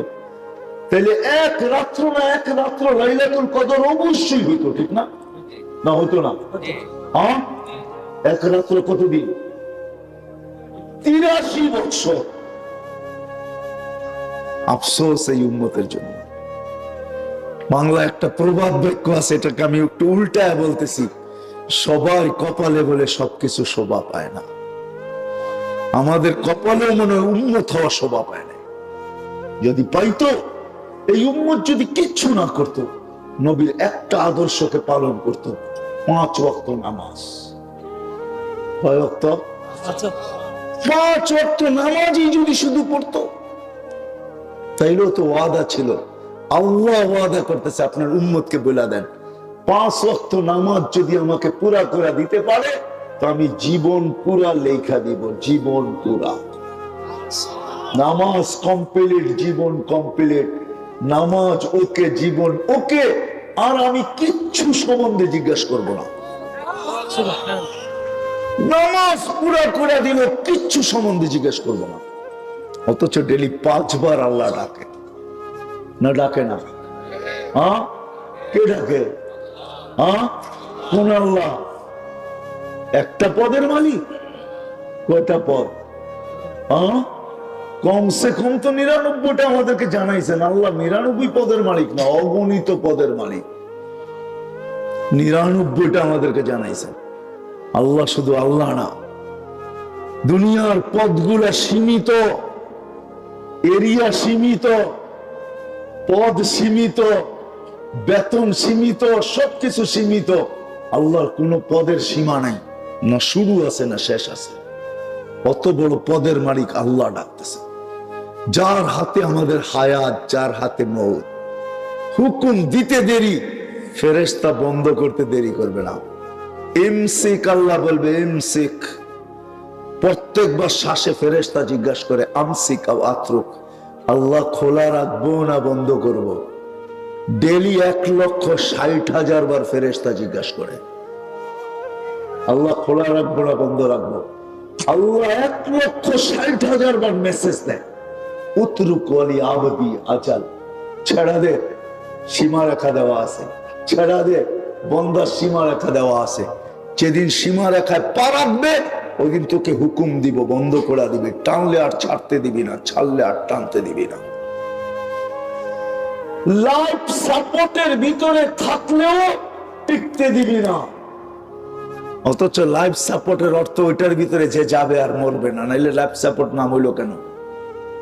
তাহলে 1 রাত্র না 1 রাত্র লাইলাতুল কদর অবশ্যই হইতো, ঠিক না? না হইতো না? হ্যাঁ, 1 রাত্র কতদিন? 83 বছর। আফসোস এই উম্মতের জন্য। বাংলা একটা প্রবাদ বাক্য আছে, এটাকে আমি একটু উল্টায় বলতেছি, সবার কপালে বলে সবকিছু শোভা পায় না। আমাদের কপালেও মনে হয় উম্মত হওয়া শোভা পায় না। যদি পাইতো, এই উম্মত যদি কিচ্ছু না করত, নবীর একটা আদর্শকে পালন করত, 5 ওয়াক্ত নামাজ। কয় ওয়াক্ত? 5 ওয়াক্ত নামাজই যদি শুধু পড়তো, তাইলেও তো ওয়াদা ছিল। আল্লাহ ওয়াদা করতেছে, আপনার উম্মতকে বলে দেন, 5 ওয়াক্ত নামাজ যদি আমাকে পুরা করে দিতে পারে, তো আমি জীবন পুরা লেখা দিব, জীবন পুরা। নামাজ কমপ্লিট, জীবন কমপ্লিট, নামাজ ওকে, জীবন ওকে, আর আমি কিচ্ছু সম্বন্ধে জিজ্ঞাসা করব না। নামাজ পুরা করে দিল, কিচ্ছু সম্বন্ধে জিজ্ঞাসা করবো না। অথচ ডেলি 5 বার আল্লাহ ডাকে না? ডাকে না? হ্যাঁ, কে ডাকে? হ্যাঁ, কোন আল্লাহ? একটা পদের মালিক? কয়টা পদ? হ্যাঁ, কমসে কম তো 99টা আমাদেরকে জানাইছেন। আল্লাহ 99 পদের মালিক না, অগণিত পদের মালিক। 99টা আমাদেরকে জানাইছেন। আল্লাহ শুধু আল্লাহ না, দুনিয়ার পদগুলা সীমিত, এরিয়া সীমিত, পদ সীমিত, বেতন সীমিত, সবকিছু সীমিত। আল্লাহর কোন পদের সীমা নাই, না শুরু আছে না শেষ আছে। অত বড় পদের মালিক আল্লাহ ডাকতেছে, যার হাতে আমাদের হায়াত, যার হাতে মৌত। হুকুম দিতে দেরি, ফেরেশতা বন্ধ করতে দেরি করবে না। ইমসিক, আল্লাহ বলবে ইমসিক। প্রত্যেকবার শ্বাসে ফেরেশতা জিজ্ঞাসা করে আমসিক আও আতরুক, আল্লাহ খোলা রাখবো না বন্ধ করব? ডেলি 1,60,000 বার ফেরেশতা জিজ্ঞাসা করে, আল্লাহ খোলা রাখবো না বন্ধ রাখবো? আল্লাহ 1,60,000 বার মেসেজ দেয়, উতরুক ওয়ালি আবদি আজাল, ছেড়া দে, সীমা রেখা দেওয়া আছে, ছেড়া দে, বন্দার সীমা রেখা দেওয়া আছে। যেদিন সীমা রেখায় পা রাখবে, ওই দিন তোকে হুকুম দিব, বন্ধ করে দিবে, টানলে আর ছাড়তে দিবি না, ছাড়লে আর টানতে দিবি না। লাইফ সাপোর্টের ভিতরে থাকলেও টিকতে দিবি না। অথচ লাইফ সাপোর্টের অর্থ ওইটার ভিতরে যে যাবে আর মরবে না। নাইলে লাইফ সাপোর্ট নাম হইলো কেন?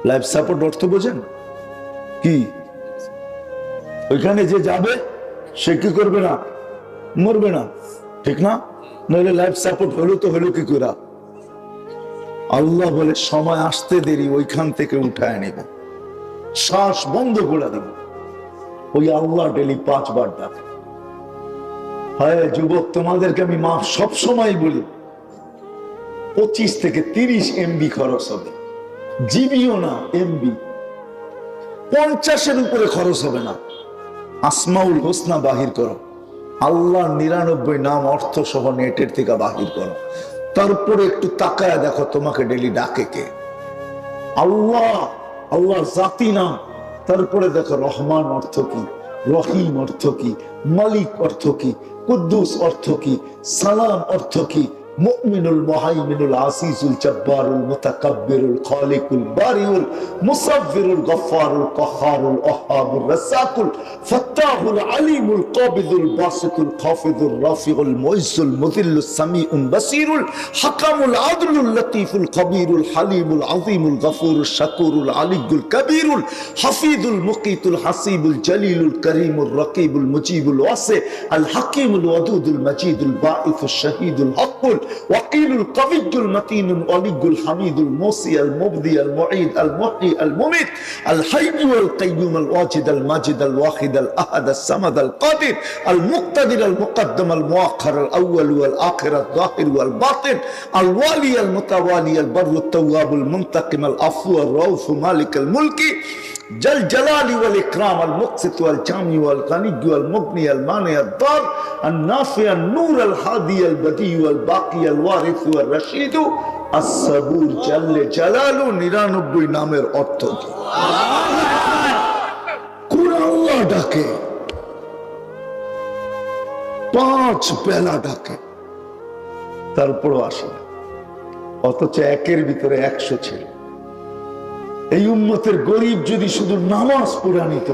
লাইফ সাপোর্ট অর্থ বোঝেন কি? ওইখানে যে যাবে সে কি করবে না? মরবে না, ঠিক না? নইলে লাইফ সাপোর্ট হলো তো হলো কি করে? আল্লাহ বলে সময় আসতে দেরি, ওইখান থেকে উঠায় নেবে, শ্বাস বন্ধ করে দেবে। ওই আল্লাহ ডেলি 5 বার ডাকে। হ্যাঁ যুবক, তোমাদেরকে আমি মা সব সময় বলি, 25 থেকে 30 MB খরচ হবে, জিবিও না, MB 50-এর উপরে খরচ হবে না। আসমাউল হোসনা বাহির করো, আল্লাহর 99 নাম অর্থ সহ নেটের থেকে বাহির করো, তারপরে একটু তাকায়া দেখো তোমাকে ডেলি ডাকে কে। আল্লাহ, আল্লাহর জাতি নাম। তারপরে দেখো রহমান অর্থ কি, রহিম অর্থ কি, মালিক অর্থ কি, কুদ্দুস অর্থ কি, সালাম অর্থ কি, মুমিনুল মুহাইমিনুল আসিসুল জব্বারুল মুতাকাব্বিরুল খালিকুল বারিউল মুসাফফিরুল গফফারুল কাহ্হারুল ওয়াহ্হাবুর রাসাকুল ফাত্তাহুল আলিমুল কাবিদুল বাসিতুল খাফিদুর রাফিউল মুইজ্জুল মুযিল্লুস সামিউল বাসিরুল হাকামুল আদলুল লতীফুল খবীরুল হালিমুল আযীমুল গফুরুশ শাকুরুল আলিয়্যুল কবীরুল হাফিজুল মুকিতুল হাসিবুল জলিলুল করিমুর রকিবুল মুজিবুল ওয়াসি আল হাকিমুল ওয়াদুদুল মাজিদুল বাঈসুশ শাহীদুল হকুল وقيل القوي المتين الولي الحميد الموصي المبدي المعيد المحيي المميت الحي والقيوم الواجد الماجد الواحد الاحد الصمد القادر المقتدر المقدم المؤخر الاول والاخر الظاهر والباطن الوالي المتوالي البر التواب المنتقم العفو الرؤوف مالك الملك جل جلال والإكرام المقسط والجامع والغني والمغني المانع الضار النافع النور الهادي البديع والباقي الوارث والرشيد الصبور جل جلاله 99 নামের অর্থ কি? কোন আল্লাহ ডাকে, 5 বেলা ডাকে, তারপরও আসে না, অথচ একের ভিতরে 100 ছিল। এই উম্মতের গরিব যদি শুধু নামাজ পড়া নিত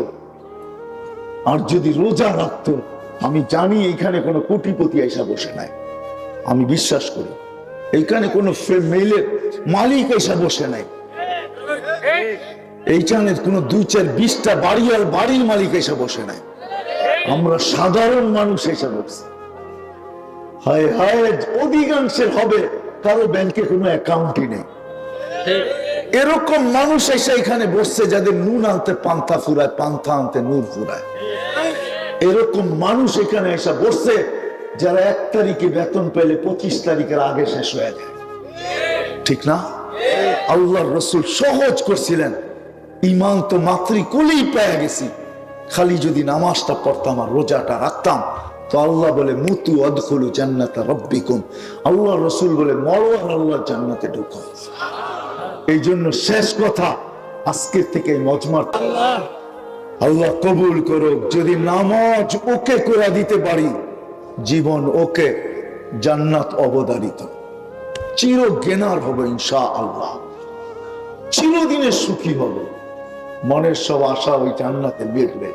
আর যদি রোজা রাখত, আমি জানি এইখানে কোনো কোটিপতি এসে বসে নাই, আমি বিশ্বাস করি এইখানে কোনো মেইলের মালিক এসে বসে নাই, এইখানে কোনো 2-4-20টা বাড়ির মালিক এসে বসে নাই, আমরা সাধারণ মানুষ এসে বসছি। হায় হায়, অধিকাংশের হবে কারো ব্যাংকে কোনো অ্যাকাউন্টই নেই। এরকম মানুষ এসে এখানে বসছে যাদের নুন আনতে পান্থা ফুরায়, পান্থা আনতে নূর ফুরায়। এরকম মানুষ এখানে এসে বসছে যারা 1 তারিখে বেতন পেলে 25 তারিখের আগে শেষ হয়ে যায়, ঠিক না? আল্লাহর রাসূল সহজ করছিলেন, ঈমান তো মাতৃকুলেই পেয়ে গেছি, খালি যদি নামাজটা পড়তাম আর রোজাটা রাখতাম তো আল্লাহ বলে মুতু আদখুলু জান্নাতা রাব্বিকুম, আল্লাহর রাসূল বলে মরো আর আল্লাহর জান্নাতে ঢুকো। এই জন্য শেষ কথা, আজকের থেকে মজমার আল্লাহ কবুল করুক। যদি নামাজ ওকে করে দিতে পারি, জীবন ওকে, জান্নাত অবধারিত, চির জ্ঞানার হবে ইনশাআল্লাহ, চিরদিনের সুখী হবে, মনের সব আশা ওই জান্নাতে মিটবে।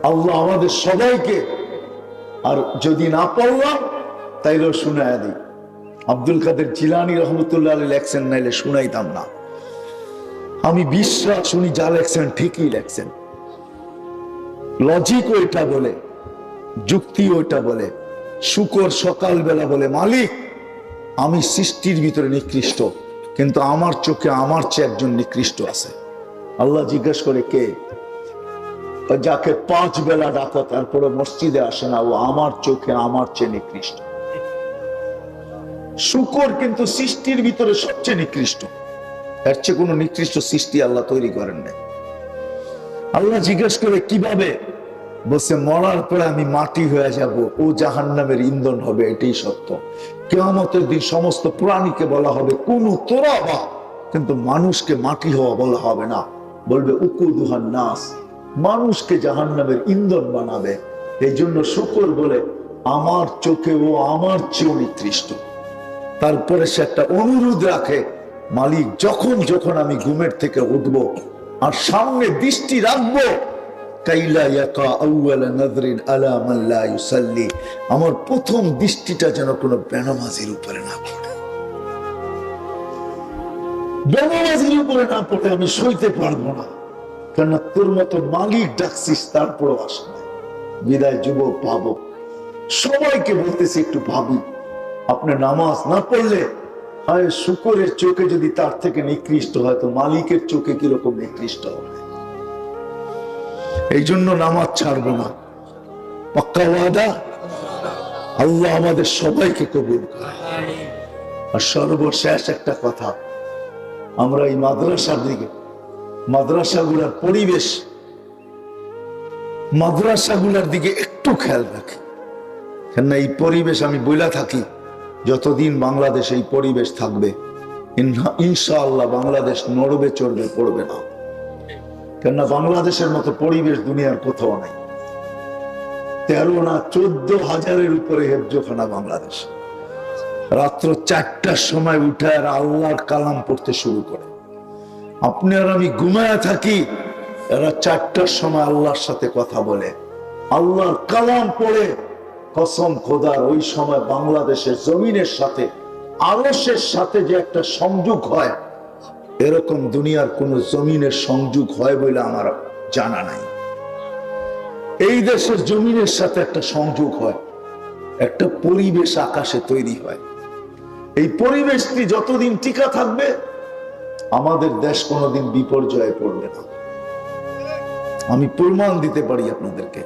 আল্লাহ আমাদের সবাইকে, আর যদি না পড়লাম তাইলেও শুনায়া দিই, আব্দুল কাদের জিলানী রহমতুল্লাহ আলাইহি লেখছেন, নাইলে শুনাইতাম না। আমি বিশ্বাস শুনি যা লেখছেন ঠিকই লেখছেন, লজিক ওইটা বলে, যুক্তি ওইটা বলে। শুকর সকালবেলা বলে, মালিক আমি সৃষ্টির ভিতরে নিকৃষ্ট, কিন্তু আমার চোখে আমার চেয়ে একজন নিকৃষ্ট আছে। আল্লাহ জিজ্ঞেস করে কে? যাকে 5 বেলা ডাকো তারপরে মসজিদে আসে না, ও আমার চোখে আমার চেয়ে নিকৃষ্ট। শুকর কিন্তু সৃষ্টির ভিতরে সবচেয়ে নিকৃষ্ট, এর চেয়ে কোনো নিকৃষ্ট সৃষ্টি আল্লাহ তৈরি করেন না। আল্লাহ জিজ্ঞেস করে কিভাবে? বলছে মরার পরে আমি মাটি হয়ে যাব, ও জাহান্নামের ইন্ধন হবে, এটাই সত্য। কিয়ামতের দিন সমস্ত প্রাণীকে বলা হবে কুনু তুরাবা, কিন্তু মানুষকে মাটি হওয়া বলা হবে না, বলবে উকুদুহান নাস, মানুষকে জাহান্নামের ইন্ধন বানাবে। এই জন্য শুকর বলে আমার চোখে ও আমার চেয়ে নিকৃষ্ট। তারপরে সে একটা অনুরোধ রাখে, মালিক যখন যখন আমি ঘুমের থেকে উঠব আর সামনে দৃষ্টি রাখবো, কাইলা ইয়াকা আউয়ালা নাযরিন আলা মান লা ইউসাল্লি, আমার প্রথম দৃষ্টিটা যেন কোনো বেনামাজির উপরে না পড়ে, বেনামাজির উপরে না পড়ে আমি সইতে পারবো না। কেন তোর মতো মালিক ডাকছিস, তারপরও আসে না। বিদায় যুবক, ভাবো, সবাইকে বলতেছি একটু ভাবি, আপনি নামাজ না পড়লে হয় শুকরের চোখে যদি তার থেকে নিকৃষ্ট হয়, তো মালিকের চোখে কিরকম নিকৃষ্ট হবে। এই জন্য নামাজ ছাড়বো না, পাক্কা ওয়াদা। আল্লাহ আমাদের সবাইকে কবুল করে। আর সর্বশেষ একটা কথা, আমরা এই মাদ্রাসার দিকে, মাদ্রাসাগুলোর পরিবেশ, মাদ্রাসাগুলোর দিকে একটু খেয়াল রাখি। কেননা এই পরিবেশ আমি বইলা থাকি, যতদিন বাংলাদেশে এই পরিবেশ থাকবে ইনশাআল্লাহ বাংলাদেশ নড়বে চড়বে পড়বে না। কেননা বাংলাদেশের মতো পরিবেশ দুনিয়ার কোথাও নাই। 13 না 14,000-এর উপরে হেফজোখানা বাংলাদেশ। রাত্র 4টার সময় উঠে আর আল্লাহর কালাম পড়তে শুরু করে। আপনি আর আমি ঘুমায়া থাকি, এরা 4টার সময় আল্লাহর সাথে কথা বলে, আল্লাহর কালাম পড়ে। কসম খোদার, ওই সময় বাংলাদেশের জমিনের সাথে আরশের সাথে যে একটা সংযোগ হয়, এরকম দুনিয়ার কোন জমিনের সংযোগ হয় বলে আমার জানা নাই। এই দেশের জমিনের সাথে একটা সংযোগ হয়, একটা পরিবেশ আকাশে তৈরি হয়। এই পরিবেশটি যতদিন টিকা থাকবে, আমাদের দেশ কোনোদিন বিপর্যয়ে পড়বে না। আমি প্রমাণ দিতে পারি আপনাদেরকে।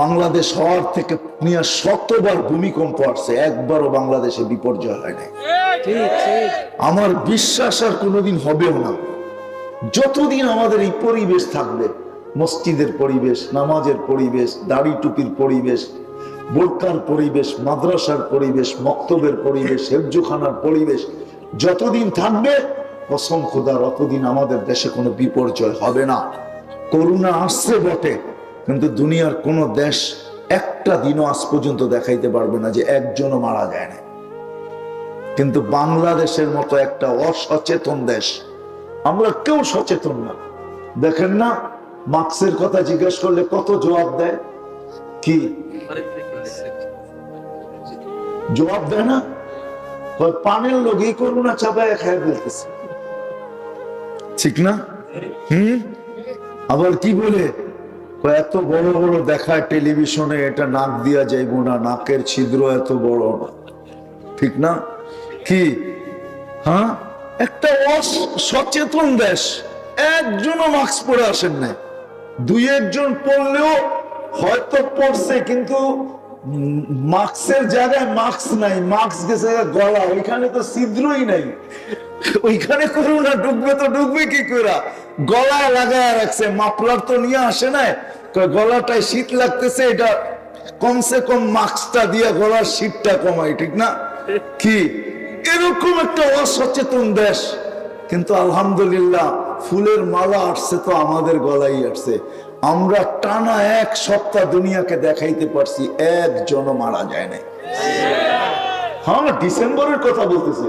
বাংলাদেশ হওয়ার থেকে নিয়ে 100বার ভূমিকম্প আসছে, একবারও বাংলাদেশে বিপর্যয় হয় নাই। আমার বিশ্বাস আর কোনোদিন হবেও না। যতদিন আমাদের এই পরিবেশ থাকবে, মসজিদের পরিবেশ, নামাজের পরিবেশ, দাড়ি টুপির পরিবেশ, বোরকার পরিবেশ, মাদ্রাসার পরিবেশ, মক্তবের পরিবেশ, হেফজোখানার পরিবেশ যতদিন থাকবে, কসম খোদার, অতদিন আমাদের দেশে কোনো বিপর্যয় হবে না। করোনা আসছে বটে, কিন্তু দুনিয়ার কোন দেশ একটা দিনও আজ পর্যন্ত দেখাইতে পারবে না যে একজনও মারা যায় না। কিন্তু বাংলাদেশের মতো একটা অসচেতন দেশ, আমরা কেউ সচেতন না। দেখেন না, মাস্কের কথা জিজ্ঞেস করলে কত জবাব দেয়, কি জবাব দেয় না? পানের লোক এই করোনা চাপায় খায় ফেলতেছে, ঠিক না? আবার কি বলে, এত বড় বড় দেখায় টেলিভিশনে, এটা নাক দিয়া যাইব না, নাকের ছিদ্র এত বড় না, ঠিক না? কি হ্যাঁ, একটা অসচেতন দেশ। একজনও মাস্ক পরে আসেন না, 2-1জন পড়লেও হয়তো পড়ছে, কিন্তু মাস্কের জায়গায় মাস্ক নাই, মাস্ক গেছে গলা, ওইখানে তো ছিদ্রই নাই। ওইখানে করোনা ঢুকবে তো ঢুকবে কি করে? গলায় লাগায় রাখছে, মাফলার তো নিয়ে আসে নাই, গলাটায় শীত লাগতেছে, এটা কমসে কম মাস্কটা দিয়ে গলার শীতটা কমাই, ঠিক না? কি এরকম একটা অসচেতন দেশ। কিন্তু আলহামদুলিল্লাহ, ফুলের মালা আসছে তো আমাদের গলায় আসছে। আমরা টানা 1 সপ্তাহ দুনিয়াকে দেখাইতে পারছি, একজনও মারা যায় না। হ্যাঁ, ডিসেম্বরের কথা বলতেছি।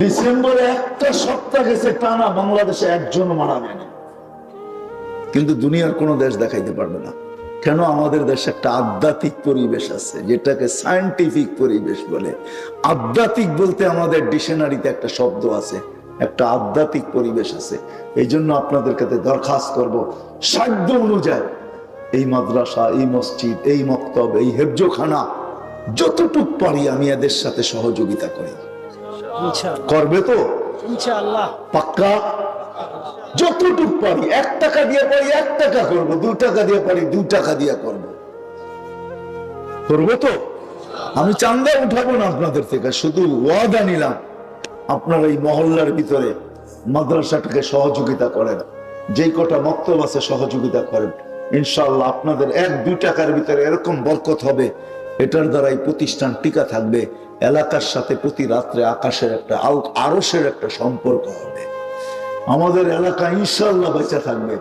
ডিসেম্বরে একটা সপ্তাহ গেছে টানা, বাংলাদেশে একজনও মারা যায় না। কিন্তু দুনিয়ার কোন দেশ দেখাইতে পারবে না। কেন? আমাদের দেশে একটা আধ্যাত্মিক পরিবেশ আছে, যেটাকে সায়েন্টিফিক পরিবেশ বলে। আধ্যাত্মিক বলতে আমাদের ডিকশনারিতে একটা শব্দ আছে, একটা আধ্যাত্মিক পরিবেশ আছে। এই জন্য আপনাদের কাছে দরখাস্ত করব, সাধ্য অনুযায়ী এই মাদ্রাসা, এই মসজিদ, এই মক্তব, এই হেফজোখানা যতটুক পারি আমি এদের সাথে সহযোগিতা করি। করবে তো ইনশাআল্লাহ? পাক্কা? যতটুক পারি, 1 টাকা দিয়ে পারি 1 টাকা করবো, 2 টাকা দিয়ে পারি 2 টাকা দিয়ে করবো। করবো তো? আমি চান্দা উঠাবো না আপনাদের থেকে, শুধু ওয়াদা নিলাম, আপনারা এই মহল্লার ভিতরে মাদ্রাসাটাকে সহযোগিতা করেন, যেই কটা মক্তব আছে সহযোগিতা করেন। ইনশাআল্লাহ আপনাদের 1-2 টাকার ভিতরে এরকম বরকত হবে, এটার দ্বারাই প্রতিষ্ঠান টিকা থাকবে। এলাকার সাথে প্রতি রাত্রে আকাশের একটা আরশের একটা সম্পর্ক হবে। আমাদের এলাকা ইনশাআল্লাহ বেঁচে থাকবে।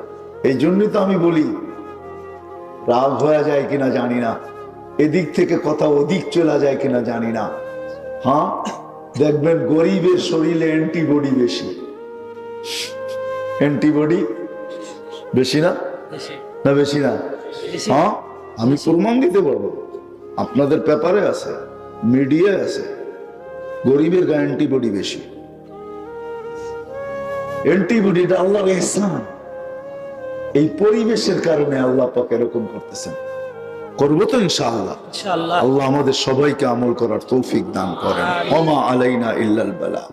এই জন্যই তো আমি বলি, রাগ হয়ে যায় কিনা জানি না, এদিক থেকে কথা ওদিক চলে যায় কিনা জানি না। হ্যাঁ, দেখবেন গরিবের শরীরে অ্যান্টিবডি বেশি। অ্যান্টিবডি বেশি না? না বেশি না? হ্যাঁ, আমি প্রমাণ দিতে পারবো, আপনাদের পেপারে আছে, মিডিয়ায় আছে। গরিবের গায়ে অ্যান্টিবডি বেশি। অ্যান্টিবডিটা আল্লাহর ইহসান। এই পরিবেশের কারণে আল্লাহ পাক এরকম করতেছেন। করবো তো ইনশাআল্লাহ। আল্লাহ আমাদের সবাইকে আমল করার তৌফিক দান করেন। ওমা আলাইনা ইল্লাল বালাগ।